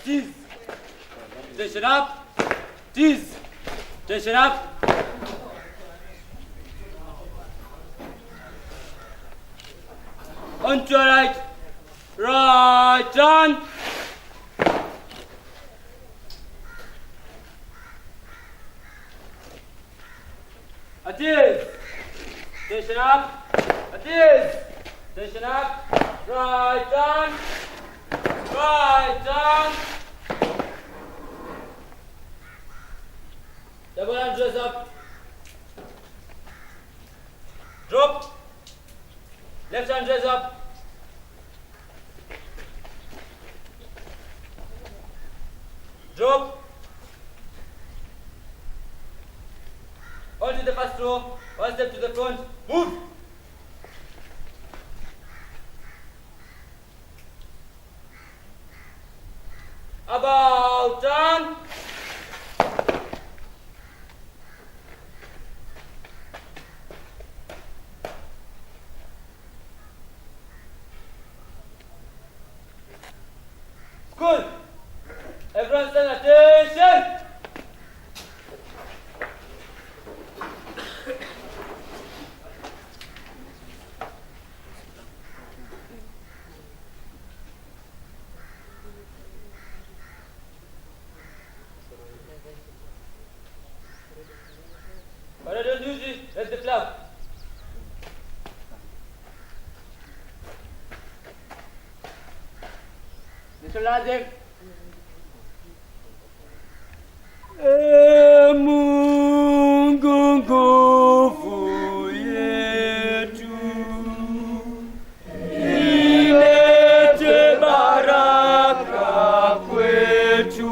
Tease. Station up. Tease. Station up. On to your right. Right turn. Tease. Station up. Tease. Station up. Right turn. Right turn. Double hand dress up. Drop. Left hand dress up. Drop. On to the first row. One step to the front. Move. About turn. School. Everyone stand attention. Don't use it. That's the flag. Mr. Logic. Mungu nguvu yetu, ilete baraka kwetu.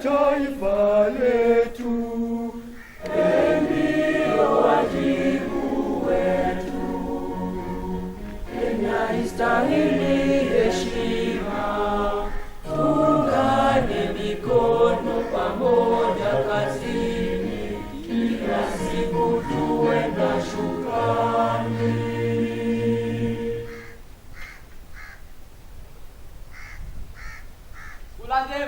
Taifa letu, ndio wajibu wetu. Kenya istahili heshima, tuungane mikono pamoja kazini, kila siku tuwe na shukrani. Ulande.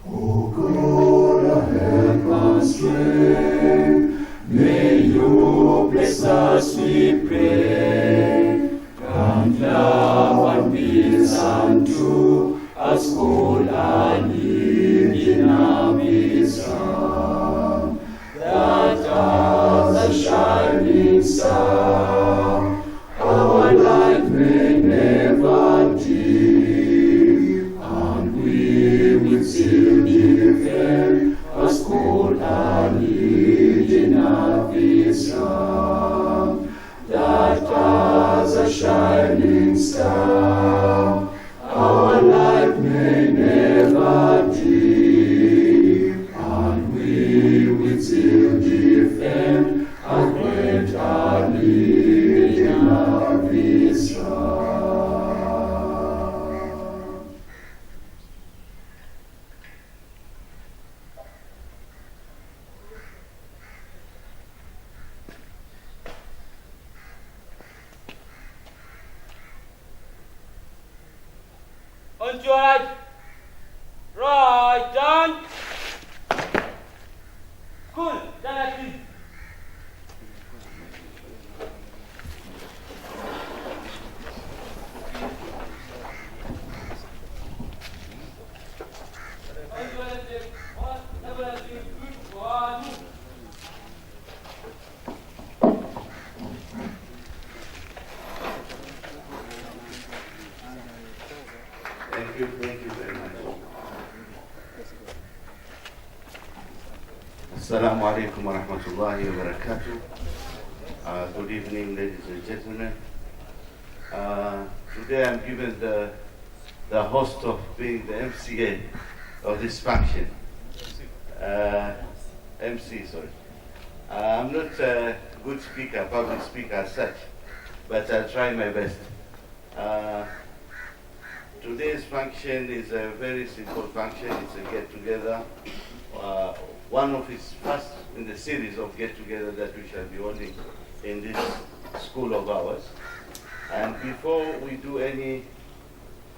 O God of help and strength, may you bless us, we pray. Grant love and peace unto us, Old Allidina Visram, that as a shining star, our light may never dim, and we will still defend us, Old Allidina Visram, that as a shining star, our light may never dim, and we will still defend our great Allidina Visram. On to your right. Right turn. Cool. Turn at least. On to your left leg. One, double and three. Good. One. Thank you very much. Assalamu alaikum wa rahmatullahi wa barakatuh. Good evening, ladies and gentlemen. Today I'm given the host of being the MCA of this function. MC, sorry. I'm not a good speaker, public speaker as such, but I'll try my best. Today's function is a very simple function. It's a get-together. One of its first in the series of get-together that we shall be holding in this school of ours. And before we do any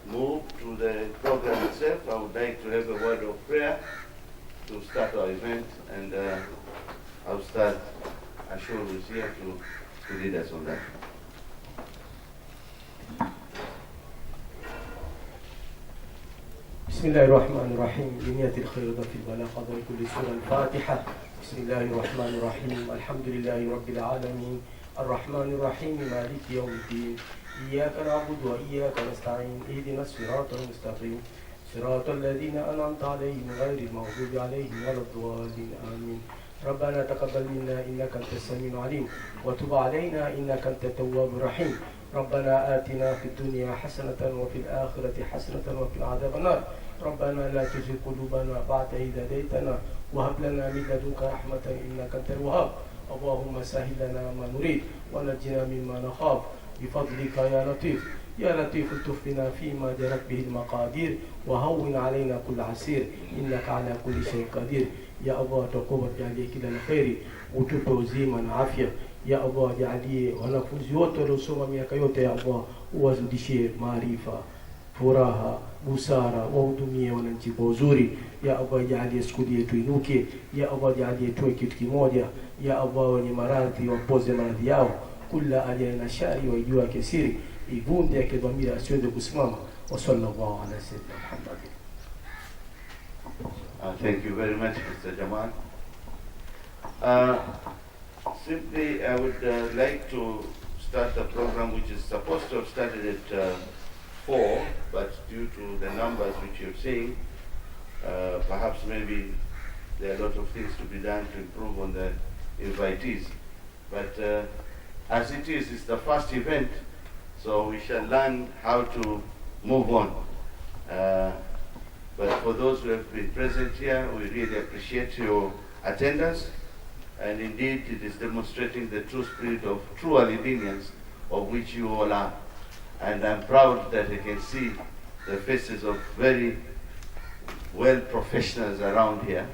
move to the program itself, I would like to have a word of prayer to start our event, and I'll start. Ashur was here to lead us on that. بسم الله الرحمن الرحيم بنية الخير في البلاء قدر كل سورة الفاتحة. بسم الله الرحمن الرحيم الحمد لله رب العالمين الرحمن الرحيم مالك يوم الدين إياك نعبد وإياك نستعين اهدنا الصراط المستقيم صراط الذين أنعمت عليهم غير المغضوب عليهم ولا الضالين آمين. ربنا تقبل منا إنك أنت السميع العليم وتب علينا إنك أنت التواب الرحيم. ربنا آتنا في الدنيا حسنة وفي الآخرة حسنة وقنا عذاب النار. ربنا لا تزغ قلوبنا بعد إذ هديتنا وهب لنا من لدنك رحمة إنك أنت الوهاب. اللهم سهل لنا ما نريد ونجنا مما نخاف بفضلك يا لطيف. يا لطيف الطف بنا فيما جرت به المقادير وهون علينا كل عسير إنك على كل شيء قدير. يا الله تقبل جعلي كلا الخير وتوpe uzima na afya. Ya Allah, jalie wanafunzi wote waliosoma miaka yote, ya Allah uwazidishie maarifa, furaha, busara, wahudumie wananchi kwa uzuri. Ya Allah, jalie skuli yetu inuke. Ya Allah, jalie tuwe kitu kimoja. Ya Allah, wenye maradhi wapoze maradhi yao. Kula aliye na shari waijua kesiri, ivunde akidhamira asiweze kusimama. Wa sallallahu ala sayyidina Muhammad. Thank you very much, Mr. Jamal. Simply, I would like to start the program, which is supposed to have started at 4, but due to the numbers which you're seeing, perhaps maybe there are a lot of things to be done to improve on the invitees. But as it is, it's the first event, so we shall learn how to move on. But for those who have been present here, we really appreciate your attendance. And indeed, it is demonstrating the true spirit of true Allidinians, of which you all are. And I'm proud that I can see the faces of very well professionals around here.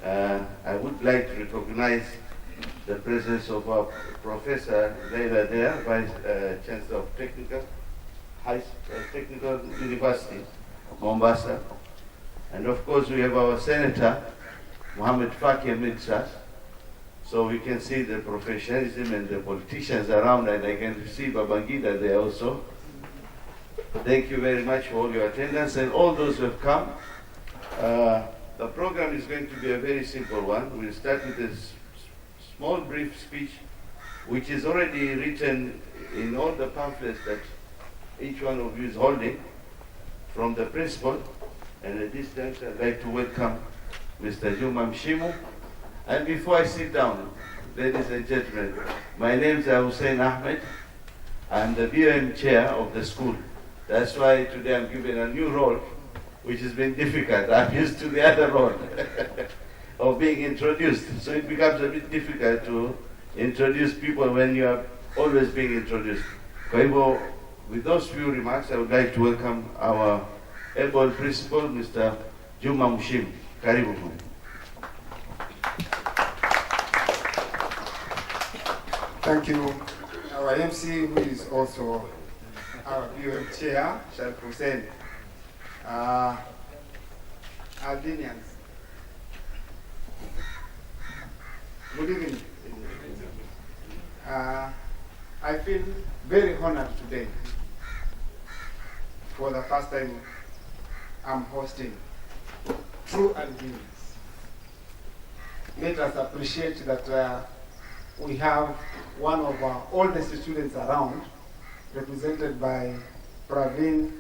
I would like to recognize the presence of our Professor Leila there, Vice Chancellor of Technical University, Mombasa. And of course, we have our Senator, Mohammed Faki amidst us. So we can see the professionalism and the politicians around, and I can see Babangida there also. Thank you very much for all your attendance and all those who have come. The program is going to be a very simple one. We'll start with a small brief speech, which is already written in all the pamphlets that each one of you is holding from the principal. And at this time, I'd like to welcome Mr. Juma Mshimu. And before I sit down, ladies and gentlemen, my name is Hussein Ahmed. I'm the BOM chair of the school. That's why today I'm given a new role, which has been difficult. I'm used to the other role of being introduced. So it becomes a bit difficult to introduce people when you are always being introduced. With those few remarks, I would like to welcome our able principal, Mr. Juma Mshimu. Karibu. Thank you. Our MC, who is also our BOM chair, shall present. Allidinians. Good evening. I feel very honored today. For the first time, I'm hosting True Allidinians. Let us appreciate that we have one of our oldest students around, represented by Praveen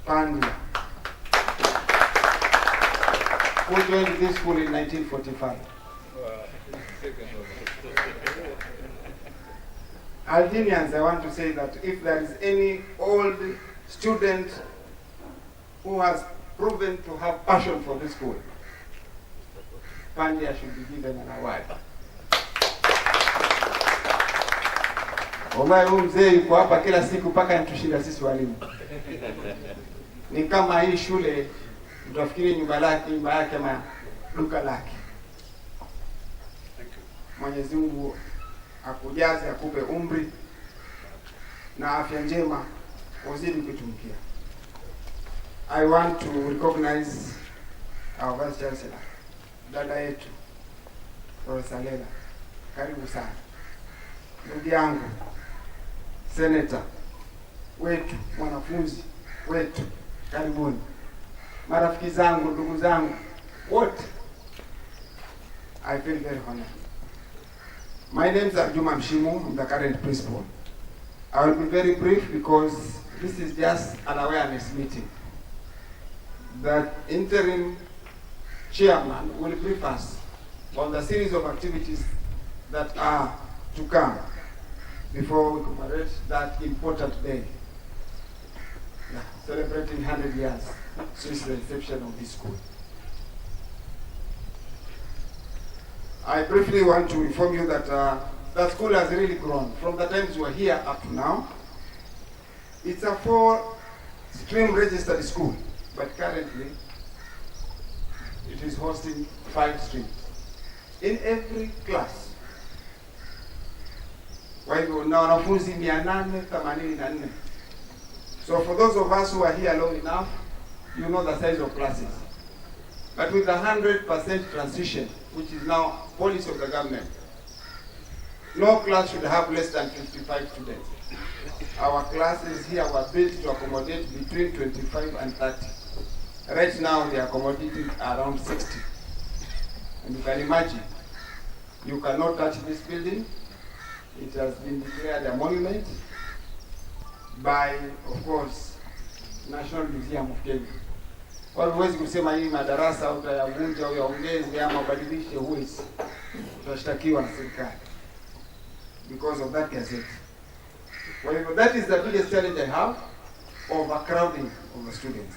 Pandya. who joined this school in 1945. Allidinians, I want to say that if there is any old student who has proven to have passion for this school, Pandya should be given an award. Wallahi huyu mzee yuko hapa kila siku mpaka nitushinda sisi walimu. Ni kama hii shule utafikiri nyumba yake ama duka lake. Mwenyezi Mungu akujaze, akupe umri na afya njema uzidi kutumikia. I want to recognize our Vice Chancellor, dada yetu Professor Lela. Karibu sana. Ndugu yangu Senator wetu, mwanafunzi wetu, karibuni. Marafiki zangu, ndugu zangu wote, I feel very honored. My name is Juma Mshimu. I'm the current principal. I will be very brief because this is just an awareness meeting. The interim chairman will brief us on the series of activities that are to come before we commemorate that important day, celebrating 100 years since the inception of this school. I briefly want to inform you that the school has really grown from the times we were here up to now. It's a 4-stream registered school, but currently it is hosting 5 streams in every class. Kwa hivyo na wanafunzi 884. So for those of us who are here long enough, you know the size of classes. But with the 100% transition, which is now policy of the government, no class should have less than 55 students. Our classes here were built to accommodate between 25 and 30. Right now they are accommodating around 60. And you can imagine, you cannot touch this building. It has been declared a monument by, of course, National Museum of Kenya. Kwa hivyo huwezi kusema hii madarasa utayavunja au yaongeze ama ubadilishe, huwezi. Utashtakiwa na serikali because of that gazette. Kwa hivyo that is the biggest challenge I have, overcrowding of the students.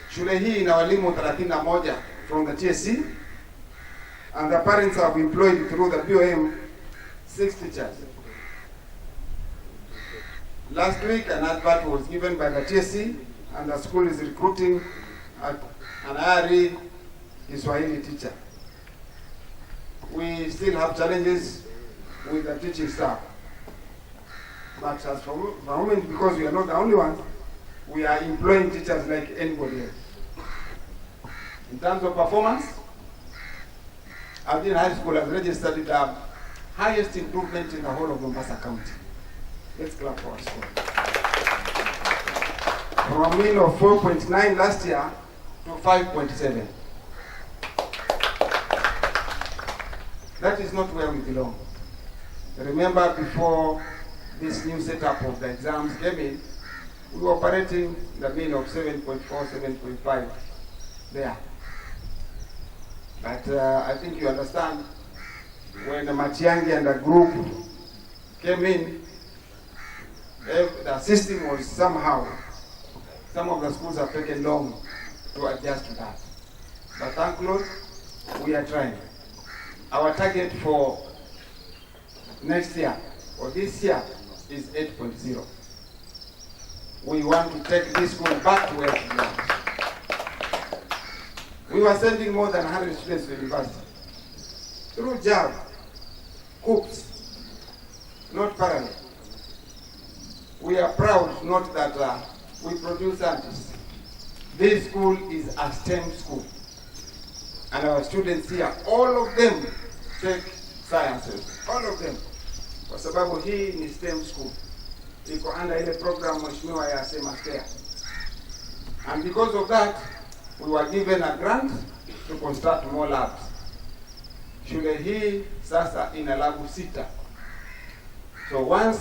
Shule hii ina walimu 31 from the TSC, and the parents have employed through the BOM 6 teachers. Last week an advert was given by the TSC, and the school is recruiting an IRE Kiswahili teacher. We still have challenges with the teaching staff. But as for the moment, because we are not the only ones, we are employing teachers like anybody else. In terms of performance, Allidina High School has registered the highest improvement in the whole of Mombasa County. Let's clap for our school. From a mean of 4.9 last year to 5.7. That is not where we belong. Remember, before this new setup of the exams came in, we were operating the mean of 7.4, 7.5 there. But I think you understand, when Matiangi and the group came in, the system was somehow, some of the schools have taken long to adjust to that. But thank Lord, we are trying. Our target for next year, or this year, is 8.0. We want to take this school back to where it belongs. We were sending more than 100 students to university through JAB, COOPS, not parallel. We are proud to note that we produce scientists. This school is a STEM school, and our students here, all of them take sciences, all of them, kwa sababu hii ni STEM school. Iko under ile program mheshimiwa ya SEMASTEA. And because of that, we were given a grant to construct more labs. Shule hii sasa ina labu 6. So once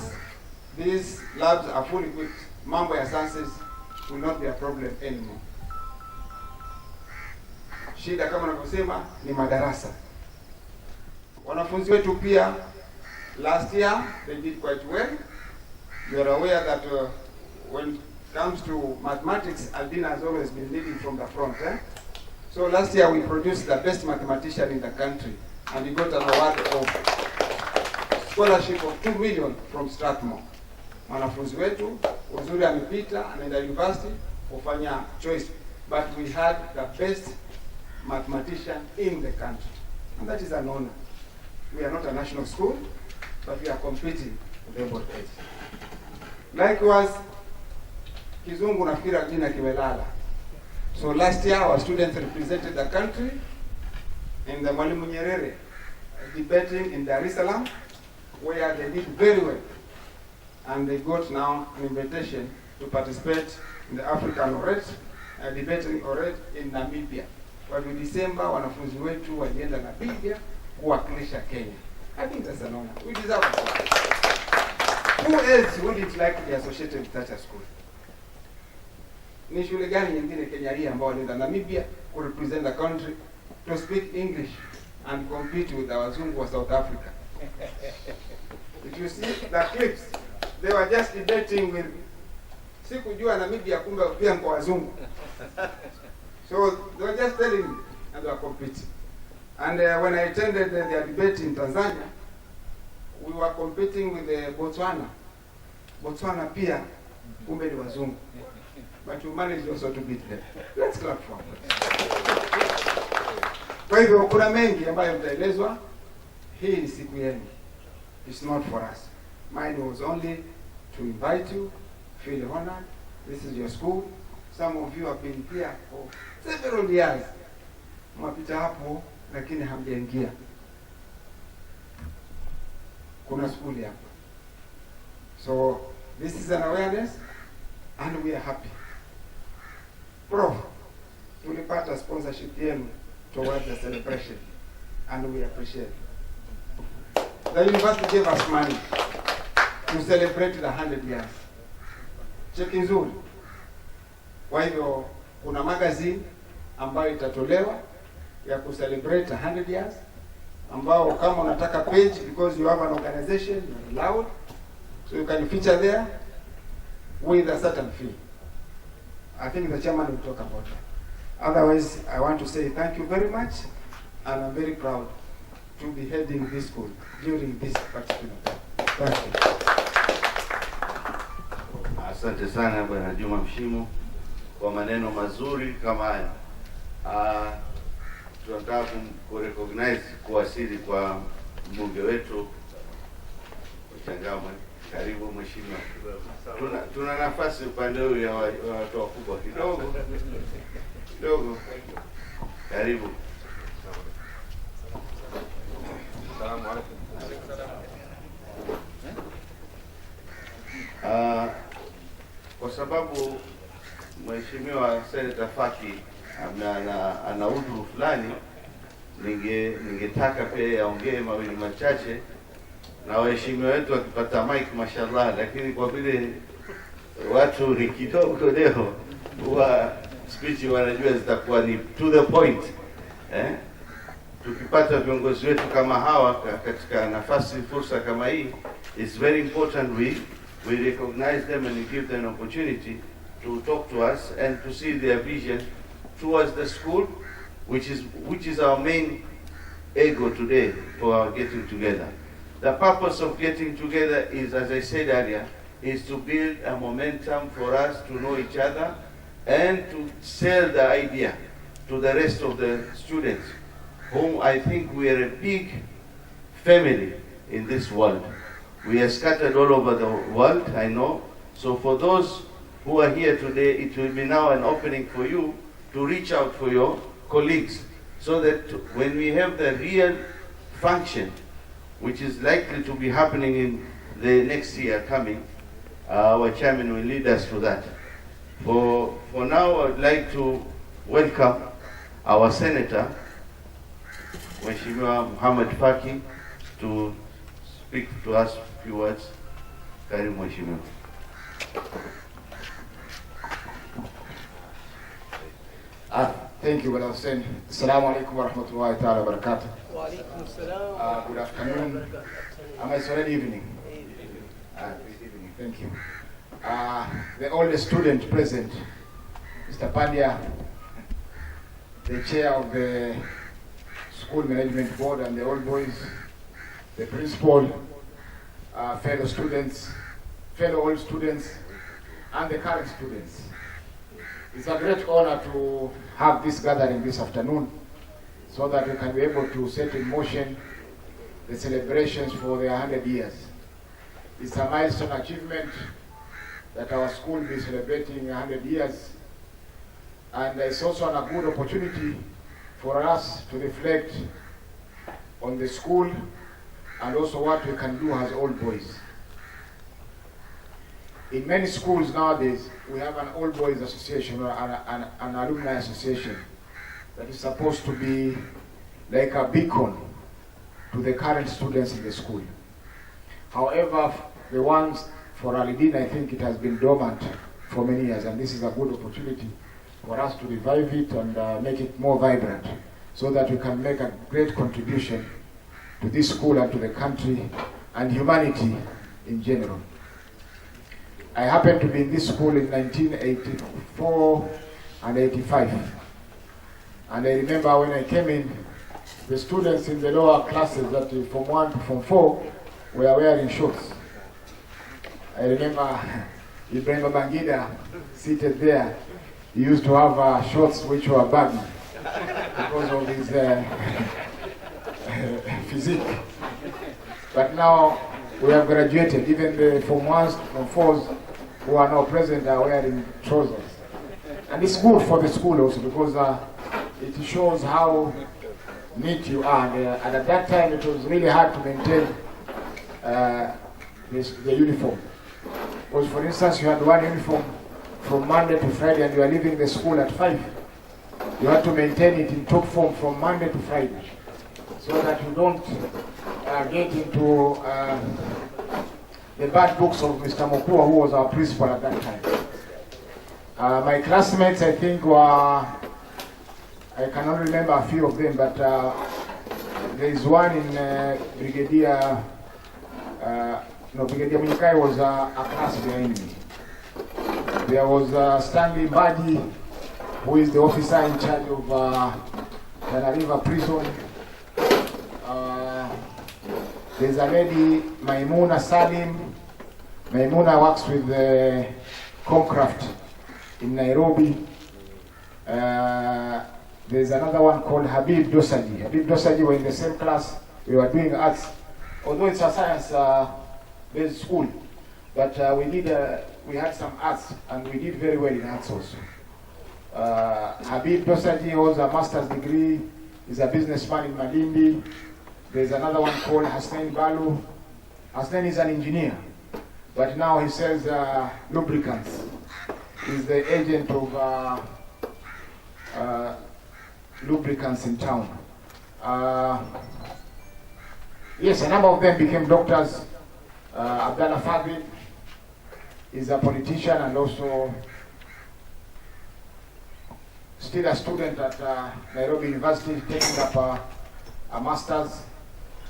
these labs are fully equipped, mambo ya sciences will not be a problem anymore. Shida kama navyosema ni madarasa. Wanafunzi wetu pia last year they did quite well. You are aware that when it comes to mathematics, Allidina has always been leading from the front. So last year we produced the best mathematician in the country, and we got an award of scholarship of 2 million from Strathmore. Mwanafunzi wetu uzuri amepita, anaenda university kufanya choice, but we had the best mathematician in the country, and that is an honor. We are not a national school, but we are competing with both edge. Likewise, Kizungu nafikiri jina kimelala. So last year our students represented the country in the Mwalimu Nyerere debating in Dar es Salaam, where they did very well, and they got now an invitation to participate in the African Oret debating Oret in Namibia. Kwa December wanafunzi wetu walienda Namibia kuwakilisha Kenya. I think that's an honor. We deserve it. Who else would it like to be associated with such a school? Ni shule gani nyingine Kenya hii ambao walienda Namibia to represent the country, to speak English and compete with the wazungu wa South Africa? If you see the clips, they were just debating with, sikujua Namibia kumbe pia kwa wazungu. So they were just telling me, and they were competing. And when I attended their debate in Tanzania, we were competing with Botswana. Botswana pia kumbe ni wazungu. But you managed also to beat them. Let's clap for them. Kwa hivyo kuna mengi ambayo mtaelezwa. Hii ni siku yenu. It's not for us. Mine was only to invite you, feel honored. This is your school. Some of you have been here for several years. Mwapita hapo lakini hamjaingia. Kuna school hapa. So this is an awareness and we are happy. Prof, tulipata sponsorship yenu towards the celebration and we appreciate it. The university gave us money to celebrate the 100 years. Cheki nzuri. Kwa hivyo kuna magazine ambayo itatolewa ya kucelebrate 100 years, ambao kama unataka page because you have an organization, you're allowed, so you can feature there with a certain fee. I think the chairman will talk about that. Otherwise, I want to say thank you very much, and I'm very proud to be heading this school during this particular time. Thank you. Asante sana Bwana Juma Mshimu kwa maneno mazuri kama haya. Tunataka kurecognize kuwasili kwa mbunge wetu Changamwe. Karibu mheshimiwa. Tuna nafasi upande huu ya watu wakubwa kidogo. Karibu. Asalamu alaykum. Kwa sababu mheshimiwa Senator Faki ana udhuru fulani, ningetaka pia yaongee mawili machache, na waheshimiwa wetu wakipata mic mashallah, lakini kwa vile watu ni kidogo leo, huwa speech wanajua zitakuwa ni to the point. Tukipata viongozi wetu kama hawa katika nafasi fursa kama hii, it's very important we recognize them and we give them an opportunity to talk to us and to see their vision towards the school, which is our main ego today for our getting together. The purpose of getting together is, as I said earlier, is to build a momentum for us to know each other and to sell the idea to the rest of the students, whom I think we are a big family in this world. We are scattered all over the world, I know. So for those who are here today, it will be now an opening for you to reach out for your colleagues, so that when we have the real function, which is likely to be happening in the next year coming, our chairman will lead us to that. For now, I would like to welcome our senator, Mheshimiwa Muhammad Faki, to speak to us a few words. Karibu Mheshimiwa. Thank you, Brother Hussein. Assalamu alaikum wa rahmatullahi ta'ala wa barakatuh. Good afternoon. It's already evening. Good evening. Thank you. The oldest student present, Mr. Pandya, the chair of the school management board and the old boys, the principal, fellow students, fellow old students, and the current students. It's a great honor to have this gathering this afternoon so that we can be able to set in motion the celebrations for the 100 years. It's a milestone achievement that our school will be celebrating 100 years, and it's also a good opportunity for us to reflect on the school and also what we can do as old boys. In many schools nowadays, we have an old boys association or an alumni association that is supposed to be like a beacon to the current students in the school. However, the ones for Allidina, I think it has been dormant for many years, and this is a good opportunity for us to revive it and make it more vibrant so that we can make a great contribution to this school and to the country and humanity in general. I happened to be in this school in 1984 and 85. And I remember when I came in, the students in the lower classes, that from 1 to from 4, were wearing shorts. I remember Ibrahim Bangida seated there. He used to have shorts which were baggy because of his physique. But now we have graduated. Even the Form 1s, Form 4s who are now present are wearing trousers. And it's good for the school also because it shows how neat you are. And at that time it was really hard to maintain the uniform. Because for instance, you had one uniform from Monday to Friday and you are leaving the school at 5. You had to maintain it in top form from Monday to Friday so that you don't get into the bad books of Mr. Mokua, who was our principal at that time. My classmates, I think, were, I cannot remember a few of them, but there is one in Brigadier Munyikai was a class behind me. There was Stanley Mbadi, who is the officer in charge of Tana River Prison. There's a lady, Maimuna Salim. Maimuna works with Comcraft in Nairobi. There's another one called Habib Dosaji. Habib Dosaji were in the same class. We were doing arts, although it's a science-based school. But we had some arts, and we did very well in arts also. Habib Dosaji holds a master's degree. He's a businessman in Malindi. There's another one called Hasnain Balu. Hasnain is an engineer, but now he sells lubricants. He's the agent of lubricants in town. Yes, a number of them became doctors. Abdallah Fadil is a politician and also still a student at Nairobi University, taking up a master's,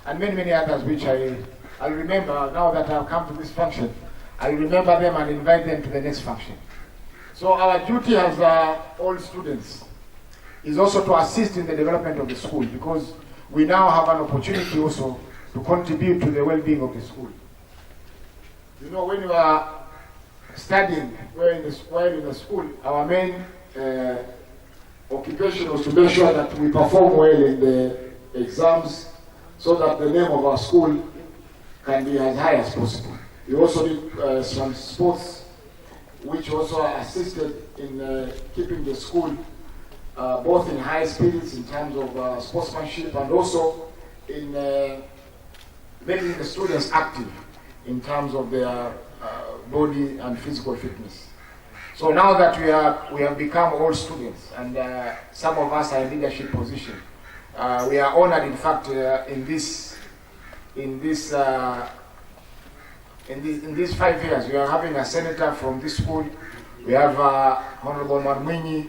and many others which I'll remember now that I've come to this function. I'll remember them and invite them to the next function. So our duty as all students is also to assist in the development of the school, because we now have an opportunity also to contribute to the well-being of the school. You know, when you are studying while in the school, our main occupation was to make sure that we perform well in the exams so that the name of our school can be as high as possible. We also did some sports which also assisted in keeping the school both in high spirits in terms of sportsmanship and also in making the students active in terms of their body and physical fitness. So now that we have become all students and some of us are in leadership position, we are honored, in fact, in these 5 years. We are having a senator from this school. We have Honorable Marmwini,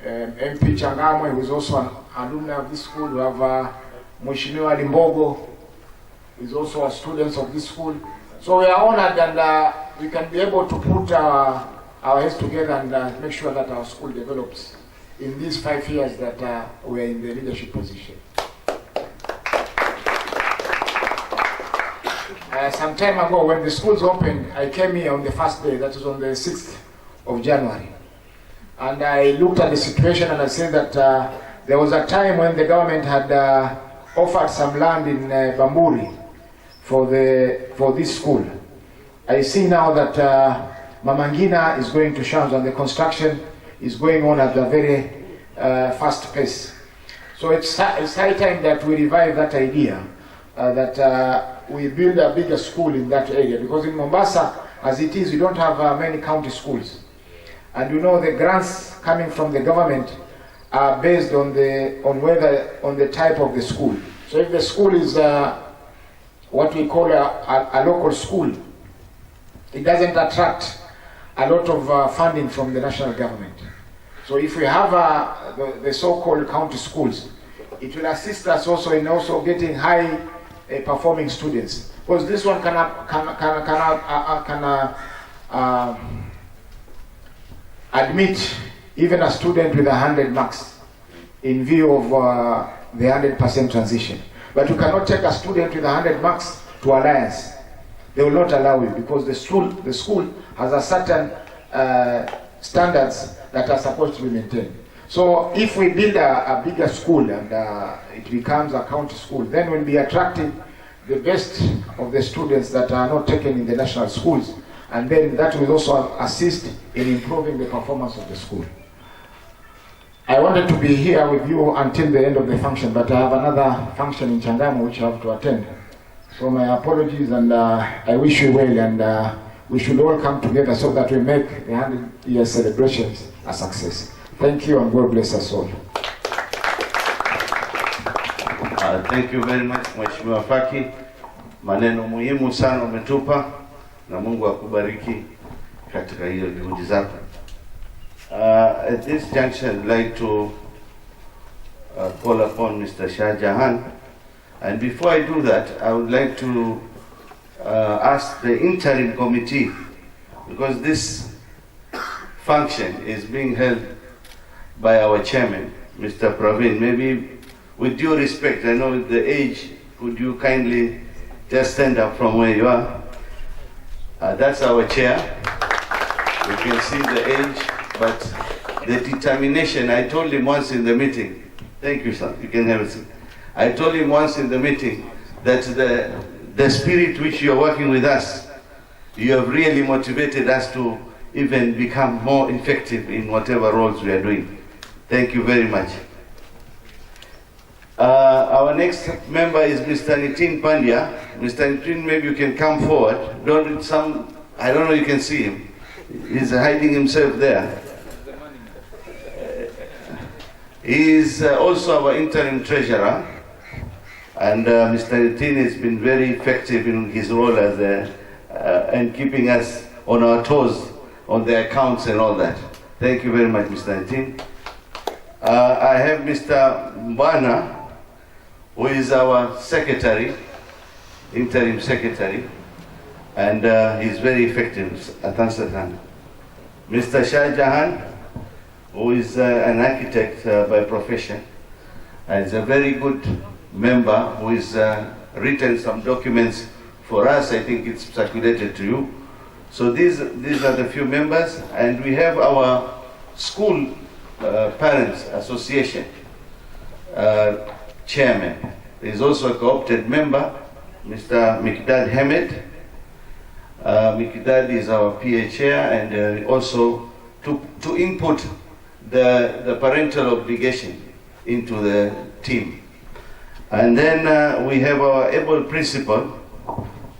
MP Changamwe, who is also an alumni of this school. We have Mheshimiwa Limbogo, who is also a student of this school. So we are honored, and we can be able to put our heads together and make sure that our school develops in these 5 years that we are in the leadership position. Some time ago, when the schools opened, I came here on the first day, that was on the 6th of January. And I looked at the situation and I said that there was a time when the government had offered some land in Bamburi for this school. I see now that Mamangina is going to Shams and the construction is going on at a very fast pace. So it's high time that we revive that idea, that we build a bigger school in that area, because in Mombasa, as it is, we don't have many county schools. And you know the grants coming from the government are based on the type of the school. So if the school is what we call a local school, it doesn't attract a lot of funding from the national government. So if we have the so-called county schools, it will assist us also in also getting high performing students. Because this one can admit even a student with 100 marks in view of the 100% transition. But you cannot take a student with 100 marks to Alliance. They will not allow you, because the school has a certain standards that are supposed to be maintained. So if we build a bigger school and it becomes a county school, then we'll be attracting the best of the students that are not taken in the national schools, and then that will also assist in improving the performance of the school. I wanted to be here with you until the end of the function, but I have another function in Changamwe which I have to attend. So my apologies, and I wish you well, and we should all come together so that we make the 100-year celebrations a success. Thank you, and God bless us all. Thank you very much, Mheshimiwa Faki. Maneno muhimu sana umetupa, na Mungu akubariki katika hiyo juhudi zako. At this junction, I'd like to call upon Mr. Shah Jahan. And before I do that, I would like to ask the interim committee, because this function is being held by our chairman, Mr. Praveen. Maybe with due respect, I know the age, could you kindly just stand up from where you are? That's our chair. You can see the age, but the determination, I told him once in the meeting, thank you sir, you can have a seat. I told him once in the meeting that the spirit which you are working with us, you have really motivated us to even become more effective in whatever roles we are doing. Thank you very much. Our next member is Mr. Nitin Pandya. Mr. Nitin, maybe you can come forward. I don't know, you can see him. He's hiding himself there. He is also our interim treasurer. And Mr. Nitin has been very effective in his role as and keeping us on our toes on the accounts and all that. Thank you very much, Mr. Nitin. I have Mr. Mbana, who is our secretary, interim secretary, and he's very effective. Mr. Shah Jahan, who is an architect by profession, and is a very good member who has written some documents for us. I think it's circulated to you. So these are the few members, and we have our school parents association chairman. There is also a co-opted member, Mr. Mikdad Hamed. Mikdad is our PA chair, and also to input the parental obligation into the team. And then we have our able principal,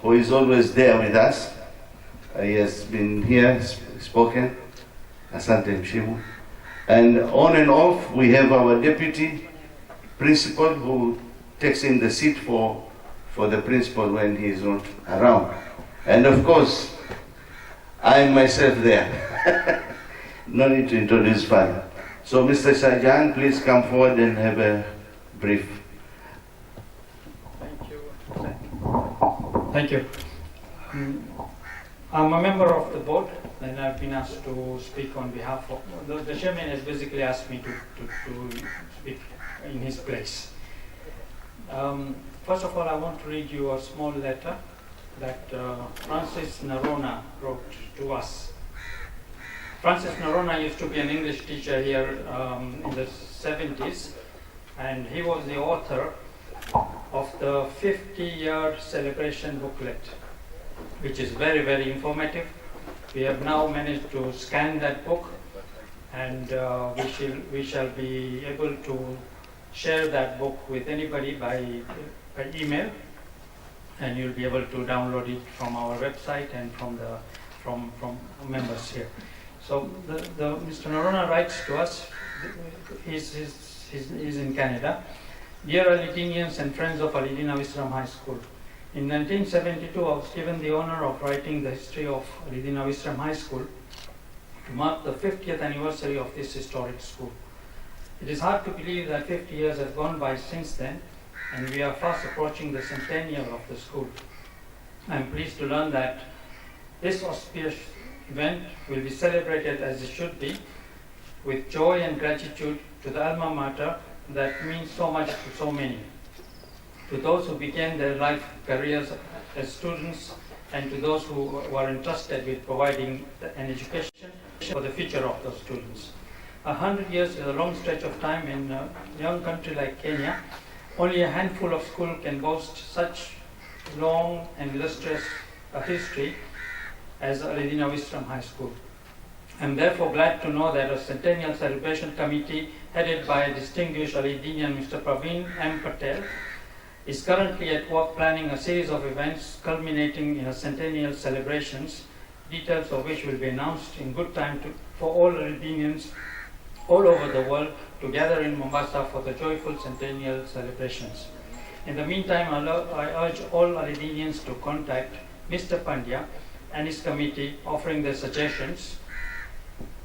who is always there with us. He has been here, spoken, Asante Mshimu. And on and off, we have our deputy principal, who takes in the seat for the principal when he is not around. And of course, I am myself there. No need to introduce further. So Mr. Shahjahan, please come forward and have a brief. Thank you. Thank you. I'm a member of the board, and I've been asked to speak on behalf of the chairman. Has basically asked me to speak in his place. First of all, I want to read you a small letter that Francis Narona wrote to us. Francis Narona used to be an English teacher here in the 70s, and he was the author of the 50-year celebration booklet, which is very, very informative. We have now managed to scan that book, and we shall be able to share that book with anybody by email, and you'll be able to download it from our website and from members here. So Mr. Narona writes to us. He's in Canada. Dear Allidinians and friends of Allidina Visram High School, in 1972 I was given the honor of writing the history of Allidina Visram High School to mark the 50th anniversary of this historic school. It is hard to believe that 50 years have gone by since then, and we are fast approaching the centennial of the school. I am pleased to learn that this auspicious event will be celebrated as it should be, with joy and gratitude to the alma mater that means so much to so many, to those who began their life careers as students, and to those who were entrusted with providing an education for the future of those students. 100 years is a long stretch of time. In a young country like Kenya, only a handful of schools can boast such long and illustrious history as Allidina Visram High School. I am therefore glad to know that a Centennial Celebration Committee headed by a distinguished Allidinian, Mr. Praveen M. Patel, is currently at work planning a series of events culminating in a Centennial celebrations, details of which will be announced in good time for all Allidinians all over the world to gather in Mombasa for the joyful Centennial celebrations. In the meantime, I urge all Allidinians to contact Mr. Pandya and his committee, offering their suggestions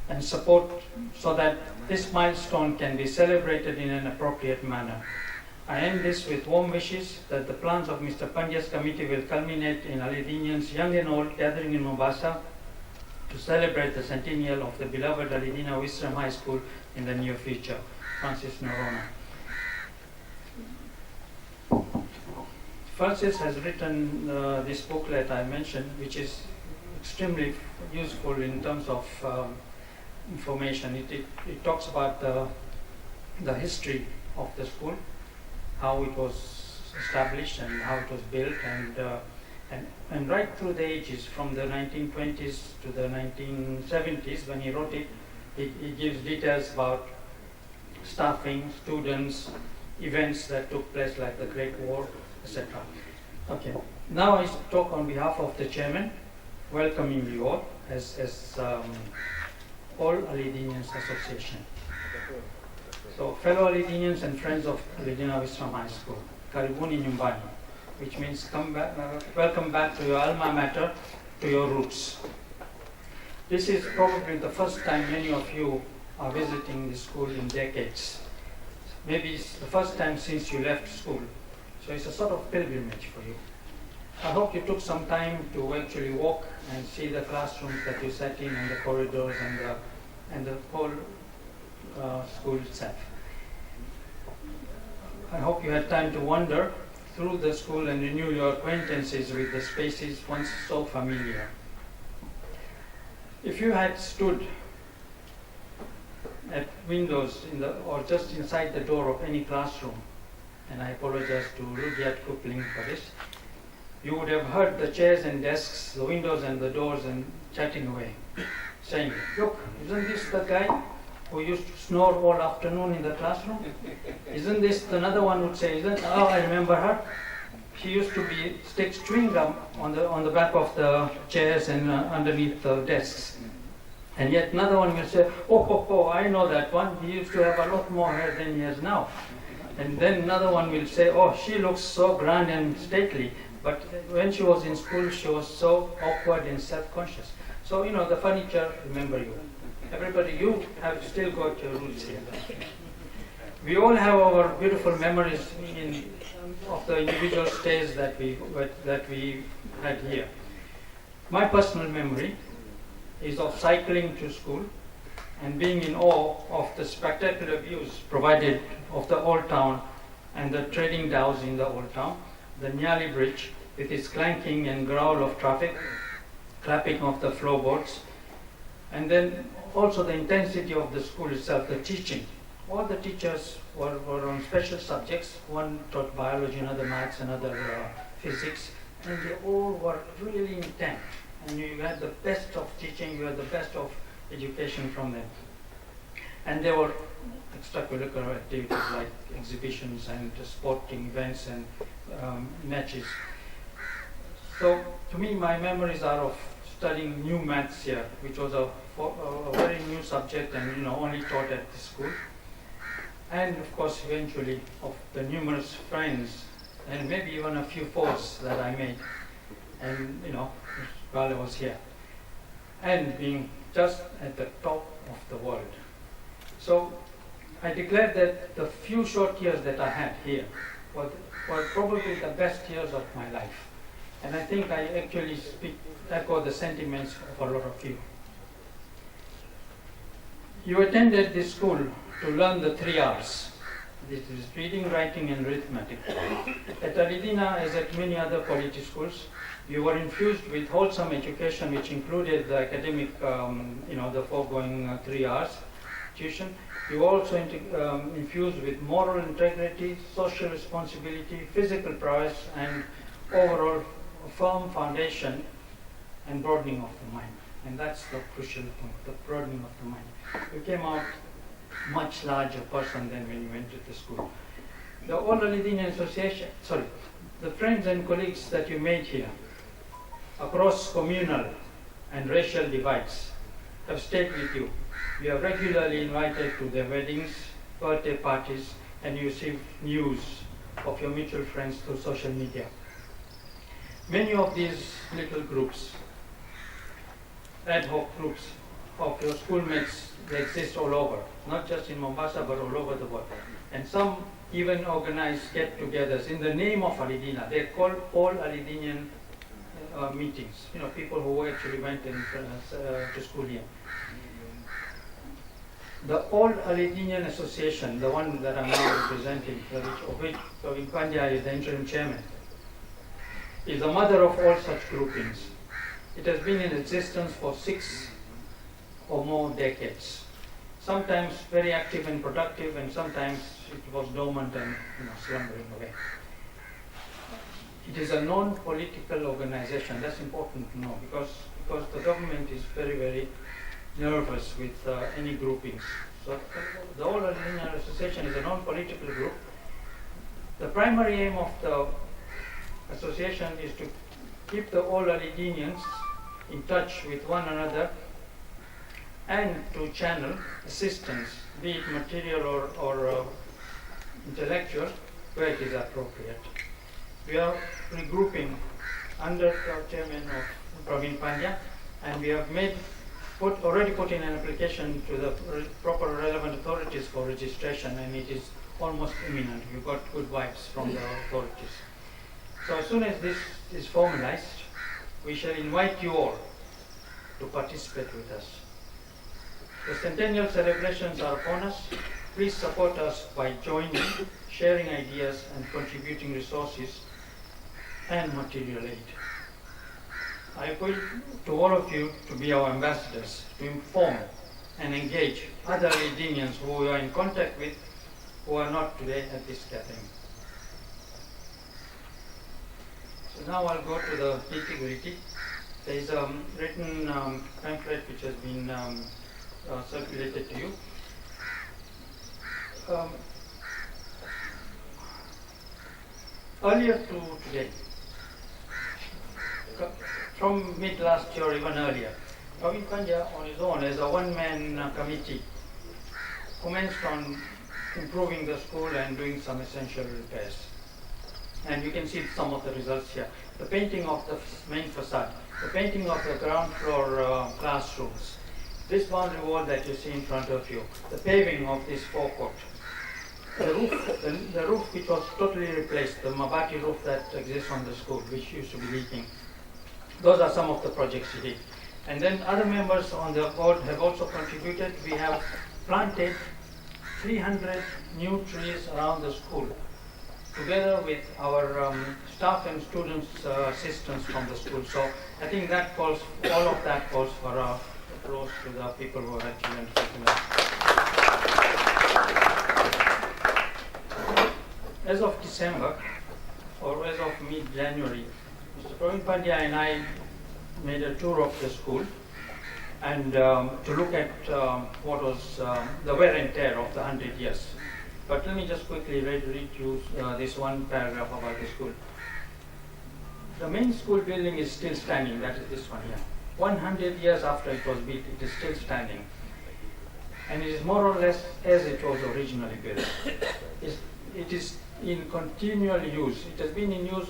and support so that this milestone can be celebrated in an appropriate manner. I end this with warm wishes that the plans of Mr. Pandya's committee will culminate in Allidinians young and old gathering in Mombasa to celebrate the centennial of the beloved Allidina Visram High School in the near future. Francis Narona. Francis has written this booklet I mentioned, which is extremely useful in terms of information. It talks about the history of the school, how it was established and how it was built, and right through the ages from the 1920s to the 1970s. When he wrote it, he gives details about staffing, students, events that took place like the Great War, etc. Okay, now I talk on behalf of the chairman, welcoming you all as Old Allidinians Association. So, fellow Allidinians and friends of Allidina Visram High School, Karibuni Nyumbani, which means come back, welcome back to your alma mater, to your roots. This is probably the first time many of you are visiting the school in decades. Maybe it's the first time since you left school. So it's a sort of pilgrimage for you. I hope you took some time to actually walk and see the classrooms that you sat in and the corridors and the whole school itself. I hope you had time to wander through the school and renew your acquaintances with the spaces once so familiar. If you had stood at windows or just inside the door of any classroom, and I apologize to Rudyard Kupling for this, you would have heard the chairs and desks, the windows and the doors, and chatting away, saying, "Look, isn't this the guy who used to snore all afternoon in the classroom? Isn't this," another one would say, "Oh, I remember her. She used to stick chewing gum on the back of the chairs and underneath the desks." And yet another one will say, oh, I know that one. He used to have a lot more hair than he has now. And then another one will say, "Oh, she looks so grand and stately. But when she was in school, she was so awkward and self-conscious." So, the furniture remember you. everybody, you have still got your roots here. We all have our beautiful memories of the individual stays that we had here. My personal memory is of cycling to school and being in awe of the spectacular views provided of the old town and the trading dhows in the old town, the Nyali Bridge with its clanking and growl of traffic, clapping of the floorboards, and then also the intensity of the school itself, the teaching. All the teachers were on special subjects. One taught biology, another maths, another physics, and they all were really intense. And you had the best of teaching, you had the best of education from them. And there were extracurricular activities like exhibitions and sporting events and matches. So to me, my memories are of studying new maths here, which was a very new subject and only taught at the school. And of course, eventually, of the numerous friends and maybe even a few foes that I made, and while I was here, and being just at the top of the world. So I declare that the few short years that I had here were probably the best years of my life. And I think I actually echo the sentiments of a lot of you. You attended this school to learn the 3 R's. This is reading, writing, and arithmetic. At Allidina, as at many other quality schools, you were infused with wholesome education, which included the academic, the foregoing 3 R's tuition. You were also infused with moral integrity, social responsibility, physical prowess, and overall firm foundation and broadening of the mind. And that's the crucial point, the broadening of the mind. You came out much larger person than when you entered the school. The Old Allidinian Association, the friends and colleagues that you made here, across communal and racial divides, have stayed with you. You are regularly invited to their weddings, birthday parties, and you receive news of your mutual friends through social media. Many of these little groups, ad hoc groups of your schoolmates, they exist all over, not just in Mombasa, but all over the world. And some even organize get-togethers in the name of Allidina. They're called Old Allidinian meetings, people who actually went to school here. The Old Allidinian Association, the one that I'm now representing, of which Kavin Pandya is the interim chairman, is the mother of all such groupings. It has been in existence for 6 or more decades. Sometimes very active and productive, and sometimes it was dormant and slumbering away. It is a non-political organization. That's important to know because the government is very, very nervous with any groupings. So the Old Allidinian Association is a non-political group. The primary aim of the association is to keep the Old Allidinians in touch with one another and to channel assistance, be it material or intellectual, where it is appropriate. We are regrouping under the chairman of Praveen Pandya, and we have already put in an application to the proper relevant authorities for registration, and it is almost imminent. We got good vibes from the authorities. So as soon as this is formalized, we shall invite you all to participate with us. The Centennial celebrations are upon us. Please support us by joining, sharing ideas, and contributing resources and material aid. I appeal to all of you to be our ambassadors, to inform and engage other Allidinians who we are in contact with, who are not today at this gathering. So now I'll go to the nitty-gritty. There is a written pamphlet which has been circulated to you. Earlier to today, from mid last year or even earlier, Kavin Pandya on his own as a one-man committee commenced on improving the school and doing some essential repairs. And you can see some of the results here. The painting of the main facade, the painting of the ground floor classrooms, this boundary wall that you see in front of you, the paving of this forecourt, the roof which was totally replaced, the mabati roof that exists on the school, which used to be leaking. Those are some of the projects we did. And then other members on the board have also contributed. We have planted 300 new trees around the school, together with our staff and students' assistance from the school. So I think that calls, all of that calls for applause to the people who have actually undertaken that. As of December, or as of mid-January, Mr. Praveen Pandya and I made a tour of the school and to look at what was the wear and tear of the 100 years. But let me just quickly read you this one paragraph about the school. The main school building is still standing, that is this one here. 100 years after it was built, it is still standing. And it is more or less as it was originally built. It is in continual use. It has been in use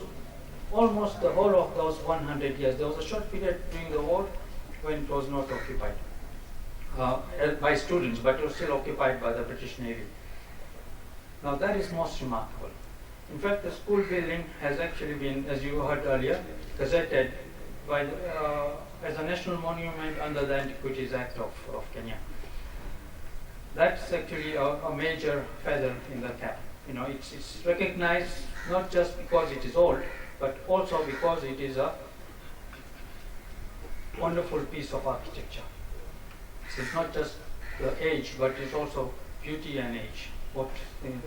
almost the whole of those 100 years. There was a short period during the war when it was not occupied by students, but it was still occupied by the British Navy. Now that is most remarkable. In fact, the school building has actually been, as you heard earlier, gazetted by as a national monument under the Antiquities Act of Kenya. That's actually a major feather in the cap. You know, it's recognized not just because it is old, but also because it is a wonderful piece of architecture. So it's not just the age, but it's also beauty and age, both